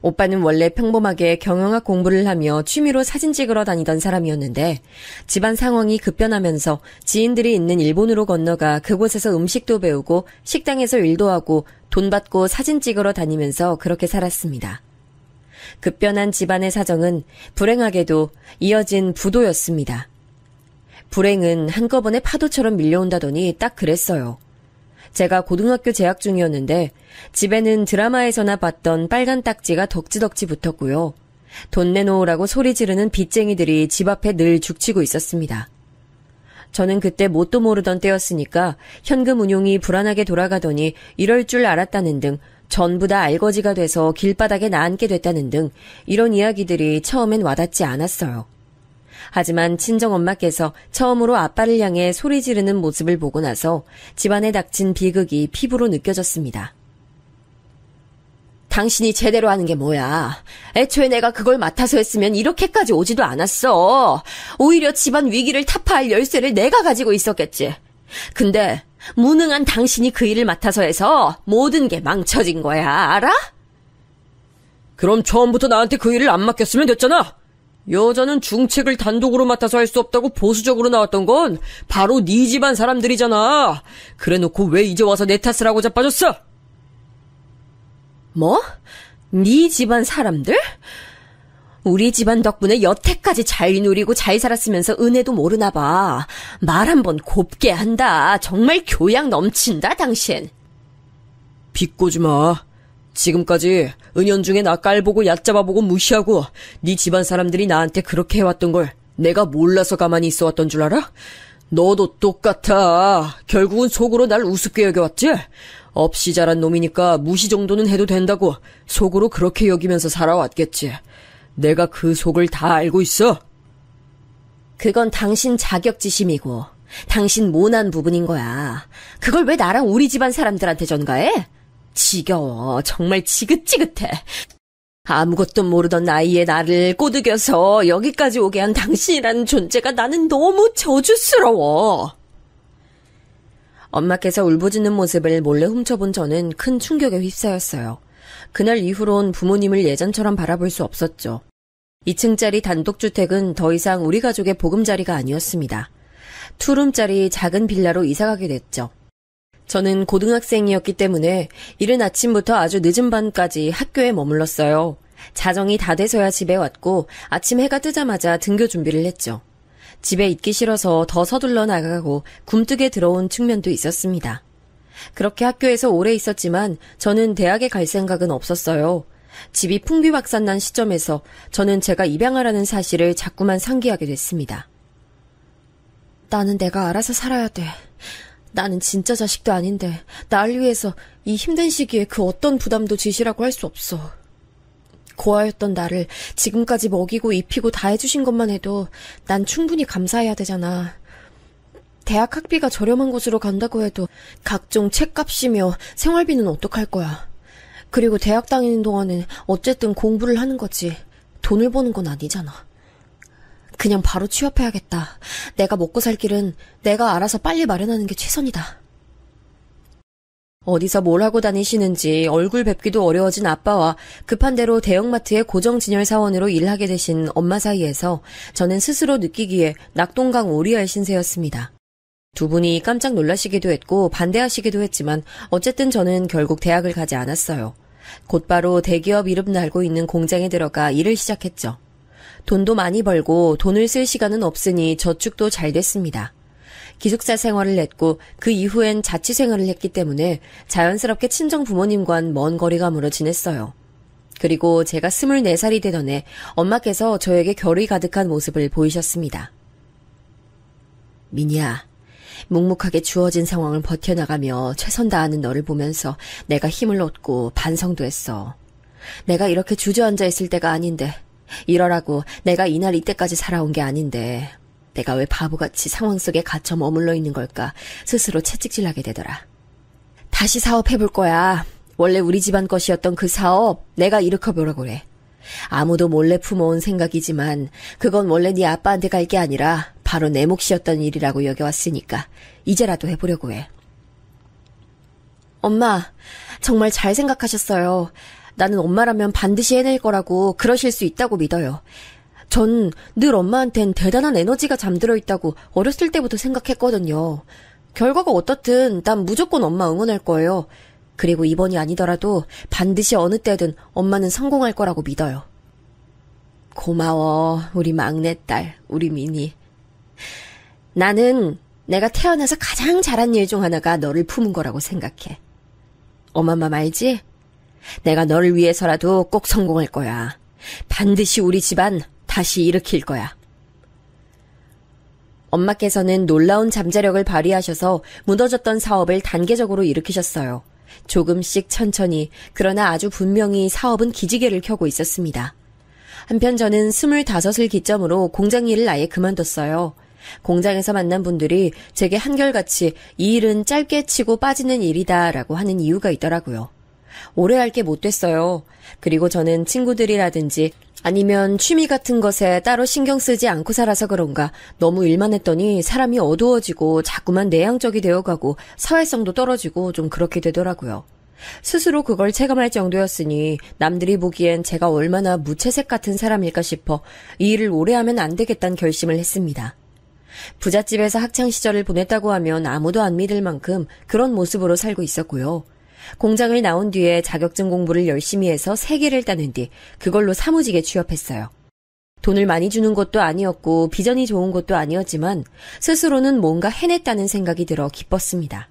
오빠는 원래 평범하게 경영학 공부를 하며 취미로 사진 찍으러 다니던 사람이었는데 집안 상황이 급변하면서 지인들이 있는 일본으로 건너가 그곳에서 음식도 배우고 식당에서 일도 하고 돈 받고 사진 찍으러 다니면서 그렇게 살았습니다. 급변한 집안의 사정은 불행하게도 이어진 부도였습니다. 불행은 한꺼번에 파도처럼 밀려온다더니 딱 그랬어요. 제가 고등학교 재학 중이었는데 집에는 드라마에서나 봤던 빨간 딱지가 덕지덕지 붙었고요. 돈 내놓으라고 소리 지르는 빚쟁이들이 집 앞에 늘 죽치고 있었습니다. 저는 그때 뭣도 모르던 때였으니까 현금 운용이 불안하게 돌아가더니 이럴 줄 알았다는 등 전부 다 알거지가 돼서 길바닥에 나앉게 됐다는 등 이런 이야기들이 처음엔 와닿지 않았어요. 하지만 친정엄마께서 처음으로 아빠를 향해 소리 지르는 모습을 보고 나서 집안에 닥친 비극이 피부로 느껴졌습니다. 당신이 제대로 하는 게 뭐야? 애초에 내가 그걸 맡아서 했으면 이렇게까지 오지도 않았어. 오히려 집안 위기를 타파할 열쇠를 내가 가지고 있었겠지. 근데 무능한 당신이 그 일을 맡아서 해서 모든 게 망쳐진 거야, 알아? 그럼 처음부터 나한테 그 일을 안 맡겼으면 됐잖아. 여자는 중책을 단독으로 맡아서 할 수 없다고 보수적으로 나왔던 건 바로 네 집안 사람들이잖아. 그래놓고 왜 이제 와서 내 탓을 하고 자빠졌어? 뭐? 네 집안 사람들? 우리 집안 덕분에 여태까지 잘 누리고 잘 살았으면서 은혜도 모르나 봐. 말 한번 곱게 한다. 정말 교양 넘친다, 당신. 비꼬지 마. 지금까지 은연중에 나 깔보고 얕잡아보고 무시하고 네 집안 사람들이 나한테 그렇게 해왔던 걸 내가 몰라서 가만히 있어왔던 줄 알아? 너도 똑같아. 결국은 속으로 날 우습게 여겨왔지? 없이 자란 놈이니까 무시 정도는 해도 된다고 속으로 그렇게 여기면서 살아왔겠지. 내가 그 속을 다 알고 있어. 그건 당신 자격지심이고 당신 모난 부분인 거야. 그걸 왜 나랑 우리 집안 사람들한테 전가해? 지겨워. 정말 지긋지긋해. 아무것도 모르던 나이에 나를 꼬드겨서 여기까지 오게 한 당신이라는 존재가 나는 너무 저주스러워. 엄마께서 울부짖는 모습을 몰래 훔쳐본 저는 큰 충격에 휩싸였어요. 그날 이후론 부모님을 예전처럼 바라볼 수 없었죠. 2층짜리 단독주택은 더 이상 우리 가족의 보금자리가 아니었습니다. 투룸짜리 작은 빌라로 이사가게 됐죠. 저는 고등학생이었기 때문에 이른 아침부터 아주 늦은 밤까지 학교에 머물렀어요. 자정이 다 돼서야 집에 왔고 아침 해가 뜨자마자 등교 준비를 했죠. 집에 있기 싫어서 더 서둘러 나가고 굼뜨게 들어온 측면도 있었습니다. 그렇게 학교에서 오래 있었지만 저는 대학에 갈 생각은 없었어요. 집이 풍비박산난 시점에서 저는 제가 입양하라는 사실을 자꾸만 상기하게 됐습니다. 나는 내가 알아서 살아야 돼. 나는 진짜 자식도 아닌데 날 위해서 이 힘든 시기에 그 어떤 부담도 지시라고 할 수 없어. 고아였던 나를 지금까지 먹이고 입히고 다 해주신 것만 해도 난 충분히 감사해야 되잖아. 대학 학비가 저렴한 곳으로 간다고 해도 각종 책값이며 생활비는 어떡할 거야. 그리고 대학 다니는 동안은 어쨌든 공부를 하는 거지. 돈을 버는 건 아니잖아. 그냥 바로 취업해야겠다. 내가 먹고 살 길은 내가 알아서 빨리 마련하는 게 최선이다. 어디서 뭘 하고 다니시는지 얼굴 뵙기도 어려워진 아빠와 급한 대로 대형마트의 고정진열 사원으로 일하게 되신 엄마 사이에서 저는 스스로 느끼기에 낙동강 오리알 신세였습니다. 두 분이 깜짝 놀라시기도 했고 반대하시기도 했지만 어쨌든 저는 결국 대학을 가지 않았어요. 곧바로 대기업 이름 달고 있는 공장에 들어가 일을 시작했죠. 돈도 많이 벌고 돈을 쓸 시간은 없으니 저축도 잘 됐습니다. 기숙사 생활을 했고 그 이후엔 자취 생활을 했기 때문에 자연스럽게 친정 부모님과는 먼 거리감으로 지냈어요. 그리고 제가 24살이 되던 해 엄마께서 저에게 결의 가득한 모습을 보이셨습니다. 민희야, 묵묵하게 주어진 상황을 버텨나가며 최선 다하는 너를 보면서 내가 힘을 얻고 반성도 했어. 내가 이렇게 주저앉아 있을 때가 아닌데, 이러라고 내가 이날 이때까지 살아온 게 아닌데 내가 왜 바보같이 상황 속에 갇혀 머물러 있는 걸까 스스로 채찍질하게 되더라. 다시 사업해볼 거야. 원래 우리 집안 것이었던 그 사업 내가 일으켜보려고 그래. 아무도 몰래 품어온 생각이지만 그건 원래 네 아빠한테 갈 게 아니라 바로 내 몫이었던 일이라고 여겨왔으니까 이제라도 해보려고 해. 엄마, 정말 잘 생각하셨어요. 나는 엄마라면 반드시 해낼 거라고 그러실 수 있다고 믿어요. 전 늘 엄마한텐 대단한 에너지가 잠들어 있다고 어렸을 때부터 생각했거든요. 결과가 어떻든 난 무조건 엄마 응원할 거예요. 그리고 이번이 아니더라도 반드시 어느 때든 엄마는 성공할 거라고 믿어요. 고마워, 우리 막내딸, 우리 미니. 나는 내가 태어나서 가장 잘한 일 중 하나가 너를 품은 거라고 생각해. 엄마 맘 알지? 내가 너를 위해서라도 꼭 성공할 거야. 반드시 우리 집안 다시 일으킬 거야. 엄마께서는 놀라운 잠재력을 발휘하셔서 무너졌던 사업을 단계적으로 일으키셨어요. 조금씩 천천히, 그러나 아주 분명히 사업은 기지개를 켜고 있었습니다. 한편 저는 25을 기점으로 공장 일을 아예 그만뒀어요. 공장에서 만난 분들이 제게 한결같이 이 일은 짧게 치고 빠지는 일이다라고 하는 이유가 있더라고요. 오래 할 게 못 됐어요. 그리고 저는 친구들이라든지 아니면 취미 같은 것에 따로 신경 쓰지 않고 살아서 그런가 너무 일만 했더니 사람이 어두워지고 자꾸만 내향적이 되어가고 사회성도 떨어지고 좀 그렇게 되더라고요. 스스로 그걸 체감할 정도였으니 남들이 보기엔 제가 얼마나 무채색 같은 사람일까 싶어 이 일을 오래 하면 안 되겠다는 결심을 했습니다. 부잣집에서 학창시절을 보냈다고 하면 아무도 안 믿을 만큼 그런 모습으로 살고 있었고요. 공장을 나온 뒤에 자격증 공부를 열심히 해서 3개를 따는 뒤 그걸로 사무직에 취업했어요. 돈을 많이 주는 것도 아니었고 비전이 좋은 것도 아니었지만 스스로는 뭔가 해냈다는 생각이 들어 기뻤습니다.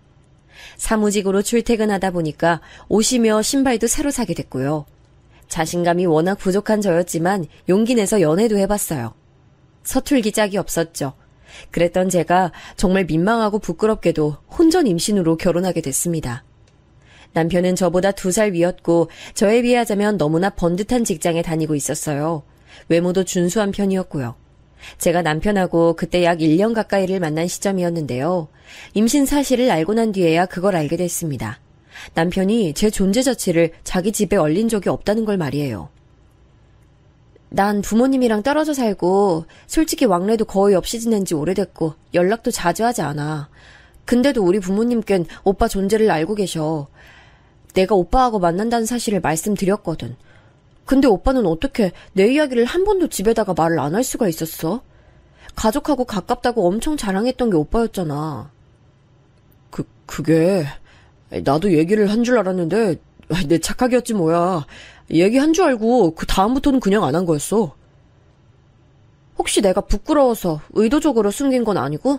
사무직으로 출퇴근하다 보니까 옷이며 신발도 새로 사게 됐고요. 자신감이 워낙 부족한 저였지만 용기 내서 연애도 해봤어요. 서툴기 짝이 없었죠. 그랬던 제가 정말 민망하고 부끄럽게도 혼전 임신으로 결혼하게 됐습니다. 남편은 저보다 2살 위였고 저에 비하자면 너무나 번듯한 직장에 다니고 있었어요. 외모도 준수한 편이었고요. 제가 남편하고 그때 약 1년 가까이를 만난 시점이었는데요. 임신 사실을 알고 난 뒤에야 그걸 알게 됐습니다. 남편이 제 존재 자체를 자기 집에 얼린 적이 없다는 걸 말이에요. 난 부모님이랑 떨어져 살고 솔직히 왕래도 거의 없이 지낸 지 오래됐고 연락도 자주 하지 않아. 근데도 우리 부모님께는 오빠 존재를 알고 계셔. 내가 오빠하고 만난다는 사실을 말씀드렸거든. 근데 오빠는 어떻게 내 이야기를 한 번도 집에다가 말을 안 할 수가 있었어? 가족하고 가깝다고 엄청 자랑했던 게 오빠였잖아. 그게 나도 얘기를 한 줄 알았는데 내 착각이었지 뭐야. 얘기한 줄 알고 그 다음부터는 그냥 안 한 거였어. 혹시 내가 부끄러워서 의도적으로 숨긴 건 아니고?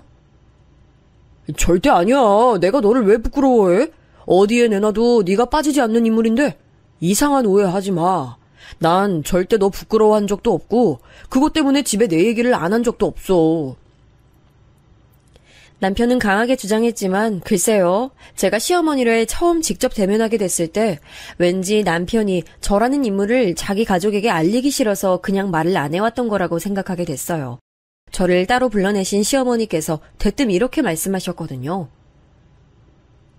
절대 아니야. 내가 너를 왜 부끄러워해? 어디에 내놔도 네가 빠지지 않는 인물인데 이상한 오해하지 마. 난 절대 너 부끄러워한 적도 없고 그것 때문에 집에 내 얘기를 안 한 적도 없어. 남편은 강하게 주장했지만 글쎄요. 제가 시어머니를 처음 직접 대면하게 됐을 때 왠지 남편이 저라는 인물을 자기 가족에게 알리기 싫어서 그냥 말을 안 해왔던 거라고 생각하게 됐어요. 저를 따로 불러내신 시어머니께서 대뜸 이렇게 말씀하셨거든요.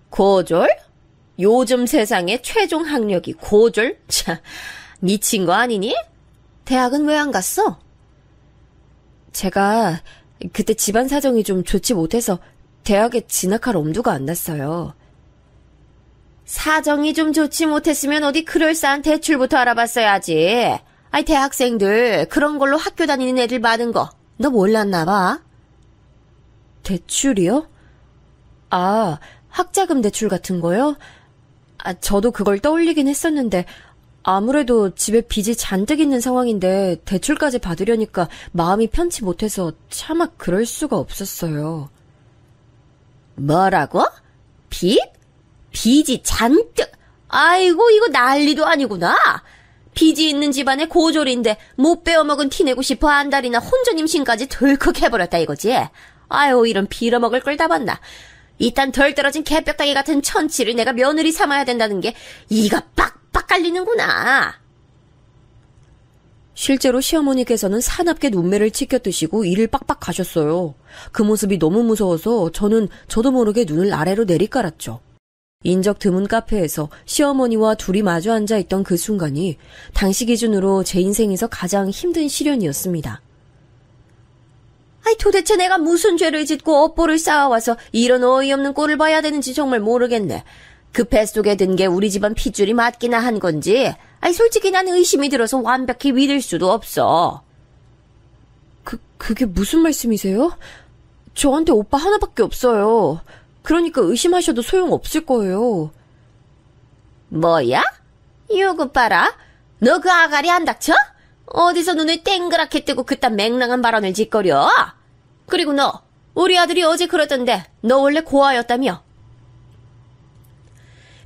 고졸? 요즘 세상에 최종 학력이 고졸? 참, 미친 거 아니니? 대학은 왜 안 갔어? 제가 그때 집안 사정이 좀 좋지 못해서 대학에 진학할 엄두가 안 났어요. 사정이 좀 좋지 못했으면 어디 그럴싸한 대출부터 알아봤어야지. 아이, 대학생들 그런 걸로 학교 다니는 애들 많은 거 너 몰랐나 봐. 대출이요? 아, 학자금 대출 같은 거요? 아, 저도 그걸 떠올리긴 했었는데 아무래도 집에 빚이 잔뜩 있는 상황인데 대출까지 받으려니까 마음이 편치 못해서 차마 그럴 수가 없었어요. 뭐라고? 빚? 빚이 잔뜩? 아이고, 이거 난리도 아니구나. 빚이 있는 집안의 고졸인데 못 빼어먹은 티내고 싶어 안달이나 혼전 임신까지 덜컥 해버렸다 이거지. 아유, 이런 빌어먹을 걸 다 봤나. 이딴 덜 떨어진 개뼈다귀 같은 천치를 내가 며느리 삼아야 된다는 게 이가 빡빡 깔리는구나. 실제로 시어머니께서는 사납게 눈매를 치켜뜨시고 일을 빡빡 가셨어요. 그 모습이 너무 무서워서 저도 모르게 눈을 아래로 내리깔았죠. 인적 드문 카페에서 시어머니와 둘이 마주 앉아 있던 그 순간이 당시 기준으로 제 인생에서 가장 힘든 시련이었습니다. 아이, 도대체 내가 무슨 죄를 짓고 업보를 쌓아와서 이런 어이없는 꼴을 봐야 되는지 정말 모르겠네. 그 뱃속에 든 게 우리 집안 핏줄이 맞기나 한 건지, 아이, 솔직히 난 의심이 들어서 완벽히 믿을 수도 없어. 그게 무슨 말씀이세요? 저한테 오빠 하나밖에 없어요. 그러니까 의심하셔도 소용없을 거예요. 뭐야? 요거 봐라. 너 그 아가리 안 닥쳐? 어디서 눈을 땡그랗게 뜨고 그딴 맹랑한 발언을 짓거려? 그리고 너, 우리 아들이 어제 그러던데 너 원래 고아였다며?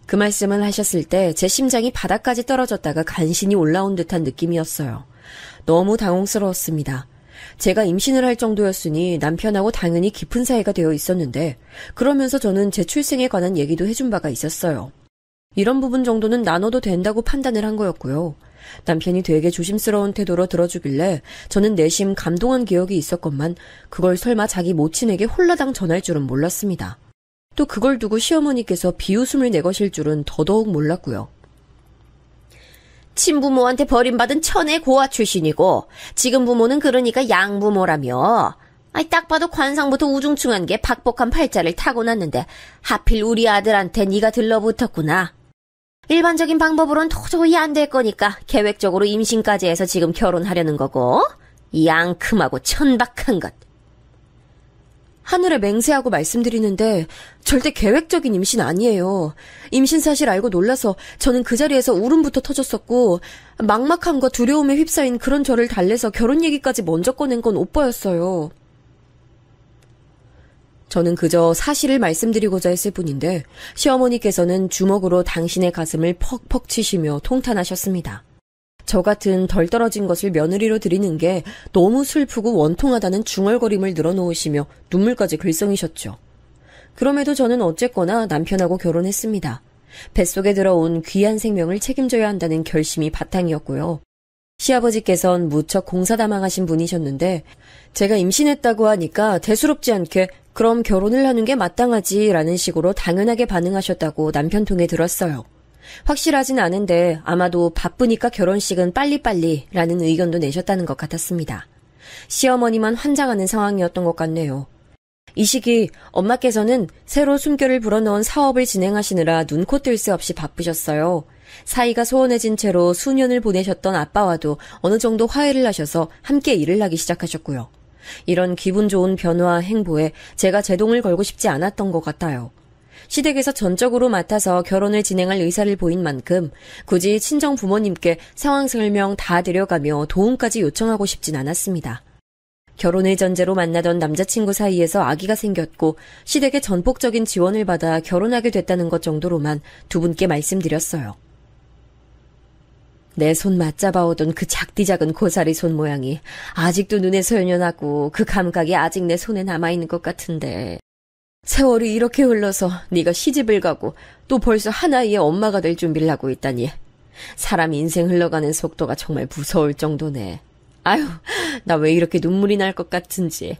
그 말씀을 하셨을 때 제 심장이 바닥까지 떨어졌다가 간신히 올라온 듯한 느낌이었어요. 너무 당혹스러웠습니다. 제가 임신을 할 정도였으니 남편하고 당연히 깊은 사이가 되어 있었는데 그러면서 저는 제 출생에 관한 얘기도 해준 바가 있었어요. 이런 부분 정도는 나눠도 된다고 판단을 한 거였고요. 남편이 되게 조심스러운 태도로 들어주길래 저는 내심 감동한 기억이 있었건만 그걸 설마 자기 모친에게 홀라당 전할 줄은 몰랐습니다. 또 그걸 두고 시어머니께서 비웃음을 내거실 줄은 더더욱 몰랐고요. 친부모한테 버림받은 천의 고아 출신이고 지금 부모는 그러니까 양부모라며. 아이, 딱 봐도 관상부터 우중충한 게 박복한 팔자를 타고났는데 하필 우리 아들한테 네가 들러붙었구나. 일반적인 방법으론 도저히 안 될 거니까 계획적으로 임신까지 해서 지금 결혼하려는 거고. 양큼하고 천박한 것. 하늘에 맹세하고 말씀드리는데 절대 계획적인 임신 아니에요. 임신 사실 알고 놀라서 저는 그 자리에서 울음부터 터졌었고 막막함과 두려움에 휩싸인 그런 저를 달래서 결혼 얘기까지 먼저 꺼낸 건 오빠였어요. 저는 그저 사실을 말씀드리고자 했을 뿐인데 시어머니께서는 주먹으로 당신의 가슴을 퍽퍽 치시며 통탄하셨습니다. 저 같은 덜 떨어진 것을 며느리로 드리는 게 너무 슬프고 원통하다는 중얼거림을 늘어놓으시며 눈물까지 글썽이셨죠. 그럼에도 저는 어쨌거나 남편하고 결혼했습니다. 뱃속에 들어온 귀한 생명을 책임져야 한다는 결심이 바탕이었고요. 시아버지께선 무척 공사다망하신 분이셨는데 제가 임신했다고 하니까 대수롭지 않게 그럼 결혼을 하는 게 마땅하지라는 식으로 당연하게 반응하셨다고 남편 통해 들었어요. 확실하진 않은데 아마도 바쁘니까 결혼식은 빨리빨리라는 의견도 내셨다는 것 같았습니다. 시어머니만 환장하는 상황이었던 것 같네요. 이 시기 엄마께서는 새로 숨결을 불어넣은 사업을 진행하시느라 눈코 뜰 새 없이 바쁘셨어요. 사이가 소원해진 채로 수년을 보내셨던 아빠와도 어느 정도 화해를 하셔서 함께 일을 하기 시작하셨고요. 이런 기분 좋은 변화와 행보에 제가 제동을 걸고 싶지 않았던 것 같아요. 시댁에서 전적으로 맡아서 결혼을 진행할 의사를 보인 만큼 굳이 친정 부모님께 상황 설명 다 드려가며 도움까지 요청하고 싶진 않았습니다. 결혼을 전제로 만나던 남자친구 사이에서 아기가 생겼고 시댁의 전폭적인 지원을 받아 결혼하게 됐다는 것 정도로만 두 분께 말씀드렸어요. 내 손 맞잡아오던 그 작디 작은 고사리 손 모양이 아직도 눈에 소연연하고 그 감각이 아직 내 손에 남아있는 것 같은데 세월이 이렇게 흘러서 네가 시집을 가고 또 벌써 하나의 엄마가 될 준비를 하고 있다니 사람 인생 흘러가는 속도가 정말 무서울 정도네. 아유, 나 왜 이렇게 눈물이 날 것 같은지.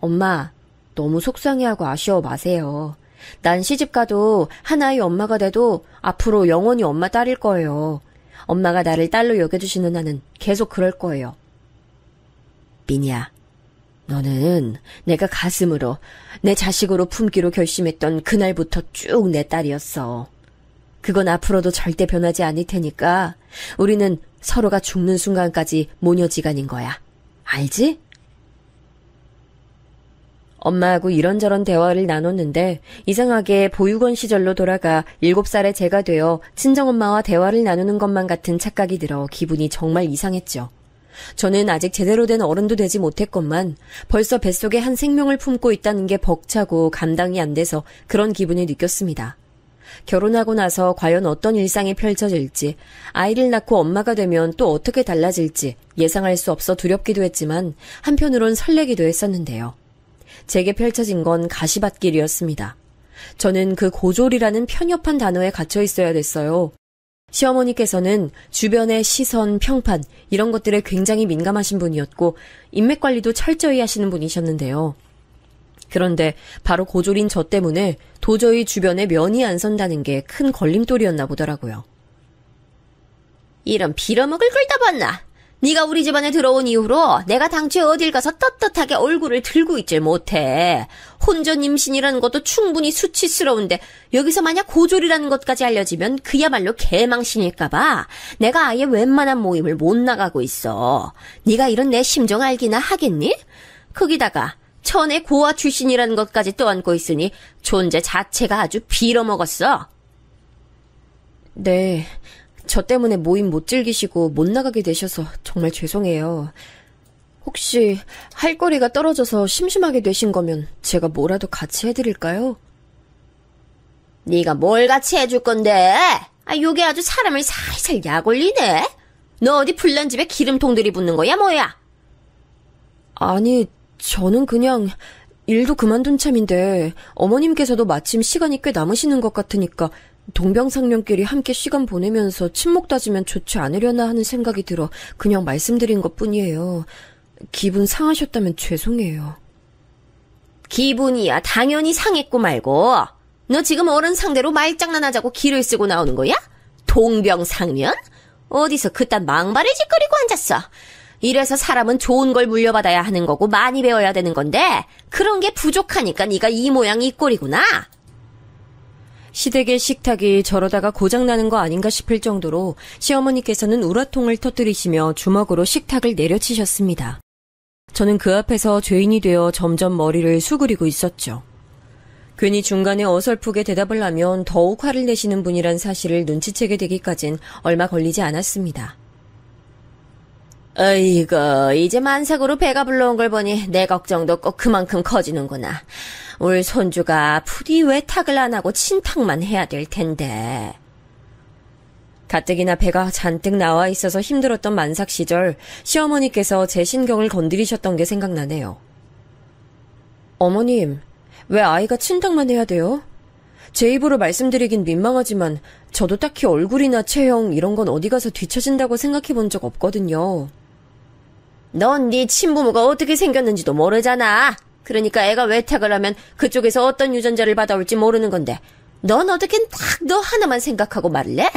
엄마, 너무 속상해하고 아쉬워 마세요. 난 시집가도 하나의 엄마가 돼도 앞으로 영원히 엄마 딸일 거예요. 엄마가 나를 딸로 여겨주시는 한은 계속 그럴 거예요. 민희야, 너는 내가 가슴으로 내 자식으로 품기로 결심했던 그날부터 쭉 내 딸이었어. 그건 앞으로도 절대 변하지 않을 테니까 우리는 서로가 죽는 순간까지 모녀지간인 거야. 알지? 엄마하고 이런저런 대화를 나눴는데 이상하게 보육원 시절로 돌아가 7살의 제가 되어 친정엄마와 대화를 나누는 것만 같은 착각이 들어 기분이 정말 이상했죠. 저는 아직 제대로 된 어른도 되지 못했건만 벌써 뱃속에 한 생명을 품고 있다는 게 벅차고 감당이 안 돼서 그런 기분을 느꼈습니다. 결혼하고 나서 과연 어떤 일상이 펼쳐질지, 아이를 낳고 엄마가 되면 또 어떻게 달라질지 예상할 수 없어 두렵기도 했지만 한편으론 설레기도 했었는데요. 제게 펼쳐진 건 가시밭길이었습니다. 저는 그 고졸이라는 편협한 단어에 갇혀 있어야 됐어요. 시어머니께서는 주변의 시선, 평판 이런 것들에 굉장히 민감하신 분이었고 인맥관리도 철저히 하시는 분이셨는데요. 그런데 바로 고졸인 저 때문에 도저히 주변에 면이 안 선다는 게 큰 걸림돌이었나 보더라고요. 이런 빌어먹을 걸 다 봤나? 네가 우리 집안에 들어온 이후로 내가 당초에 어딜 가서 떳떳하게 얼굴을 들고 있질 못해. 혼전 임신이라는 것도 충분히 수치스러운데 여기서 만약 고졸이라는 것까지 알려지면 그야말로 개망신일까봐 내가 아예 웬만한 모임을 못 나가고 있어. 네가 이런 내 심정 알기나 하겠니? 거기다가 천의 고아 출신이라는 것까지 떠안고 있으니 존재 자체가 아주 빌어먹었어. 네, 저 때문에 모임 못 즐기시고 못 나가게 되셔서 정말 죄송해요. 혹시 할 거리가 떨어져서 심심하게 되신 거면 제가 뭐라도 같이 해드릴까요? 네가 뭘 같이 해줄 건데? 요게 아주 사람을 살살 약 올리네? 너 어디 불난 집에 기름통들이 붙는 거야 뭐야? 아니, 저는 그냥 일도 그만둔 참인데 어머님께서도 마침 시간이 꽤 남으시는 것 같으니까 동병상련끼리 함께 시간 보내면서 친목 다지면 좋지 않으려나 하는 생각이 들어 그냥 말씀드린 것뿐이에요. 기분 상하셨다면 죄송해요. 기분이야 당연히 상했고 말고. 너 지금 어른 상대로 말장난하자고 기를 쓰고 나오는 거야? 동병상련? 어디서 그딴 망발을 짓거리고 앉았어. 이래서 사람은 좋은 걸 물려받아야 하는 거고 많이 배워야 되는 건데 그런 게 부족하니까 네가 이 모양 이 꼴이구나. 시댁의 식탁이 저러다가 고장나는 거 아닌가 싶을 정도로 시어머니께서는 우라통을 터뜨리시며 주먹으로 식탁을 내려치셨습니다. 저는 그 앞에서 죄인이 되어 점점 머리를 수그리고 있었죠. 괜히 중간에 어설프게 대답을 하면 더욱 화를 내시는 분이란 사실을 눈치채게 되기까진 얼마 걸리지 않았습니다. 어이구, 이제 만삭으로 배가 불러온 걸 보니 내 걱정도 꼭 그만큼 커지는구나. 울 손주가 부디 외탁을 안 하고 친탁만 해야 될 텐데. 가뜩이나 배가 잔뜩 나와 있어서 힘들었던 만삭 시절 시어머니께서 제 신경을 건드리셨던 게 생각나네요. 어머님, 왜 아이가 친탁만 해야 돼요? 제 입으로 말씀드리긴 민망하지만 저도 딱히 얼굴이나 체형 이런 건 어디 가서 뒤처진다고 생각해 본 적 없거든요. 넌 네 친부모가 어떻게 생겼는지도 모르잖아. 그러니까 애가 외탁을 하면 그쪽에서 어떤 유전자를 받아올지 모르는 건데 넌 어떻게 딱 너 하나만 생각하고 말을 해?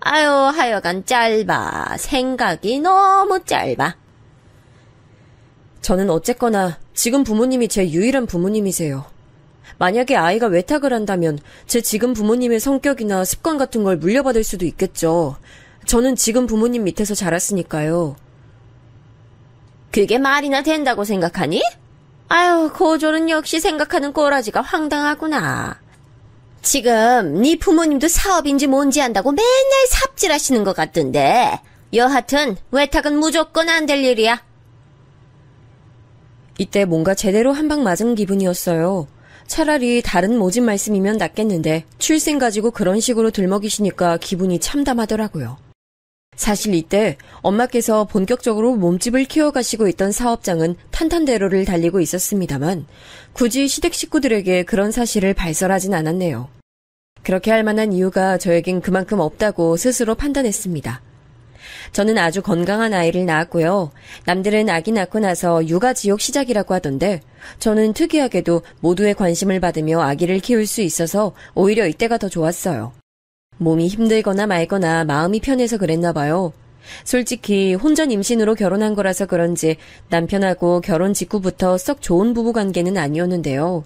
아유, 하여간 짧아. 생각이 너무 짧아. 저는 어쨌거나 지금 부모님이 제 유일한 부모님이세요. 만약에 아이가 외탁을 한다면 제 지금 부모님의 성격이나 습관 같은 걸 물려받을 수도 있겠죠. 저는 지금 부모님 밑에서 자랐으니까요. 그게 말이나 된다고 생각하니? 아유, 고졸은 역시 생각하는 꼬라지가 황당하구나. 지금 네 부모님도 사업인지 뭔지 안다고 맨날 삽질하시는 것 같던데 여하튼 외탁은 무조건 안 될 일이야. 이때 뭔가 제대로 한 방 맞은 기분이었어요. 차라리 다른 모진 말씀이면 낫겠는데 출생 가지고 그런 식으로 들먹이시니까 기분이 참담하더라고요. 사실 이때 엄마께서 본격적으로 몸집을 키워가시고 있던 사업장은 탄탄대로를 달리고 있었습니다만 굳이 시댁 식구들에게 그런 사실을 발설하진 않았네요. 그렇게 할 만한 이유가 저에겐 그만큼 없다고 스스로 판단했습니다. 저는 아주 건강한 아이를 낳았고요. 남들은 아기 낳고 나서 육아지옥 시작이라고 하던데 저는 특이하게도 모두의 관심을 받으며 아기를 키울 수 있어서 오히려 이때가 더 좋았어요. 몸이 힘들거나 말거나 마음이 편해서 그랬나 봐요. 솔직히 혼전 임신으로 결혼한 거라서 그런지 남편하고 결혼 직후부터 썩 좋은 부부관계는 아니었는데요.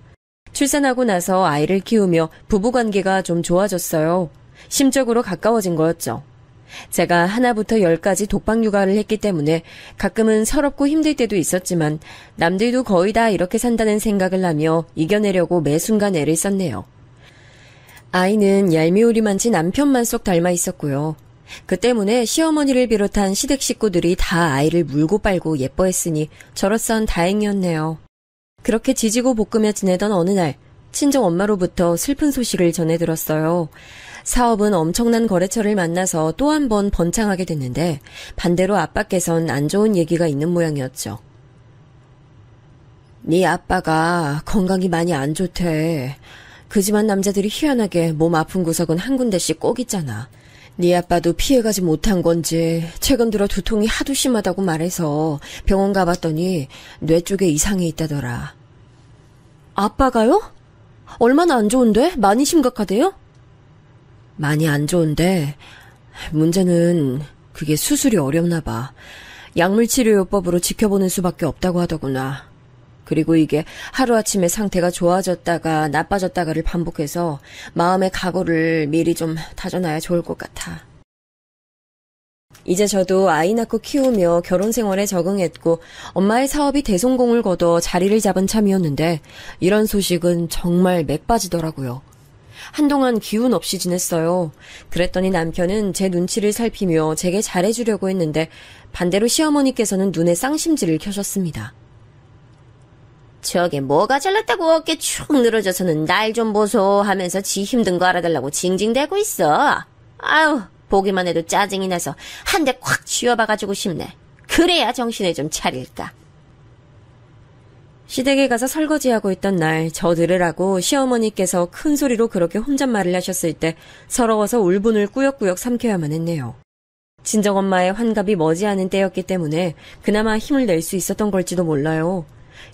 출산하고 나서 아이를 키우며 부부관계가 좀 좋아졌어요. 심적으로 가까워진 거였죠. 제가 하나부터 10까지 독박 육아를 했기 때문에 가끔은 서럽고 힘들 때도 있었지만 남들도 거의 다 이렇게 산다는 생각을 하며 이겨내려고 매 순간 애를 썼네요. 아이는 얄미우리만치 남편만 쏙 닮아 있었고요. 그 때문에 시어머니를 비롯한 시댁 식구들이 다 아이를 물고 빨고 예뻐했으니 저로선 다행이었네요. 그렇게 지지고 볶으며 지내던 어느 날 친정 엄마로부터 슬픈 소식을 전해 들었어요. 사업은 엄청난 거래처를 만나서 또 한 번 번창하게 됐는데 반대로 아빠께선 안 좋은 얘기가 있는 모양이었죠. 네 아빠가 건강이 많이 안 좋대. 그 집안 남자들이 희한하게 몸 아픈 구석은 한 군데씩 꼭 있잖아. 네 아빠도 피해가지 못한 건지 최근 들어 두통이 하도 심하다고 말해서 병원 가봤더니 뇌 쪽에 이상이 있다더라. 아빠가요? 얼마나 안 좋은데? 많이 심각하대요? 많이 안 좋은데 문제는 그게 수술이 어렵나 봐. 약물치료요법으로 지켜보는 수밖에 없다고 하더구나. 그리고 이게 하루아침에 상태가 좋아졌다가 나빠졌다가를 반복해서 마음의 각오를 미리 좀 다져놔야 좋을 것 같아. 이제 저도 아이 낳고 키우며 결혼 생활에 적응했고 엄마의 사업이 대성공을 거둬 자리를 잡은 참이었는데 이런 소식은 정말 맥 빠지더라고요. 한동안 기운 없이 지냈어요. 그랬더니 남편은 제 눈치를 살피며 제게 잘해주려고 했는데 반대로 시어머니께서는 눈에 쌍심지를 켜셨습니다. 저게 뭐가 잘났다고 어깨 축 늘어져서는 날 좀 보소 하면서 지 힘든 거 알아달라고 징징대고 있어. 아유, 보기만 해도 짜증이 나서 한 대 콱 쥐어봐가지고 싶네. 그래야 정신을 좀 차릴까. 시댁에 가서 설거지하고 있던 날 저 들으라고 시어머니께서 큰 소리로 그렇게 혼잣말을 하셨을 때 서러워서 울분을 꾸역꾸역 삼켜야만 했네요. 친정엄마의 환갑이 머지않은 때였기 때문에 그나마 힘을 낼 수 있었던 걸지도 몰라요.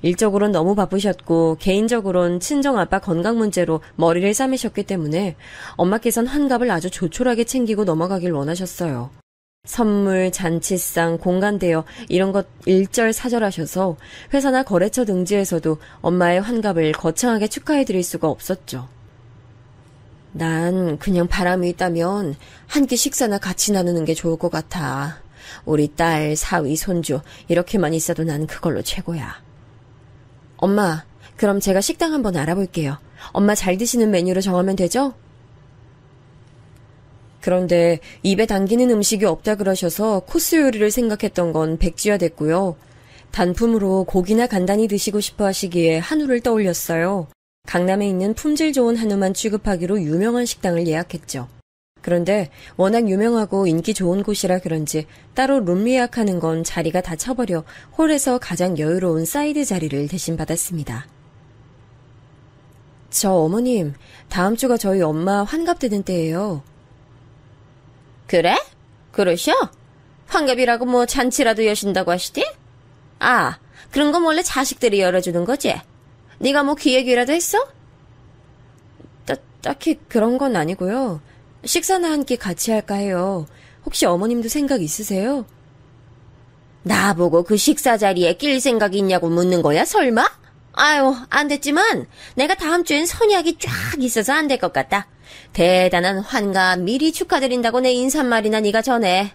일적으론 너무 바쁘셨고 개인적으론 친정아빠 건강 문제로 머리를 싸매셨기 때문에 엄마께선 환갑을 아주 조촐하게 챙기고 넘어가길 원하셨어요. 선물, 잔치상, 공간 대여 이런 것 일절사절하셔서 회사나 거래처 등지에서도 엄마의 환갑을 거창하게 축하해드릴 수가 없었죠. 난 그냥 바람이 있다면 한 끼 식사나 같이 나누는 게 좋을 것 같아. 우리 딸, 사위, 손주 이렇게만 있어도 난 그걸로 최고야. 엄마, 그럼 제가 식당 한번 알아볼게요. 엄마 잘 드시는 메뉴로 정하면 되죠? 그런데 입에 당기는 음식이 없다 그러셔서 코스 요리를 생각했던 건 백지화됐고요. 단품으로 고기나 간단히 드시고 싶어 하시기에 한우를 떠올렸어요. 강남에 있는 품질 좋은 한우만 취급하기로 유명한 식당을 예약했죠. 그런데 워낙 유명하고 인기 좋은 곳이라 그런지 따로 룸 예약하는 건 자리가 다 차버려 홀에서 가장 여유로운 사이드 자리를 대신 받았습니다. 저 어머님, 다음 주가 저희 엄마 환갑되는 때예요. 그래? 그러셔? 환갑이라고 뭐 잔치라도 여신다고 하시디? 아, 그런 건 원래 자식들이 열어주는 거지? 네가 뭐 기획이라도 했어? 딱히 그런 건 아니고요. 식사나 한 끼 같이 할까 해요. 혹시 어머님도 생각 있으세요? 나보고 그 식사 자리에 낄 생각이 있냐고 묻는 거야, 설마? 아유, 안 됐지만 내가 다음 주엔 선약이 쫙 있어서 안 될 것 같다. 대단한 환갑 미리 축하드린다고 내 인사말이나 네가 전해.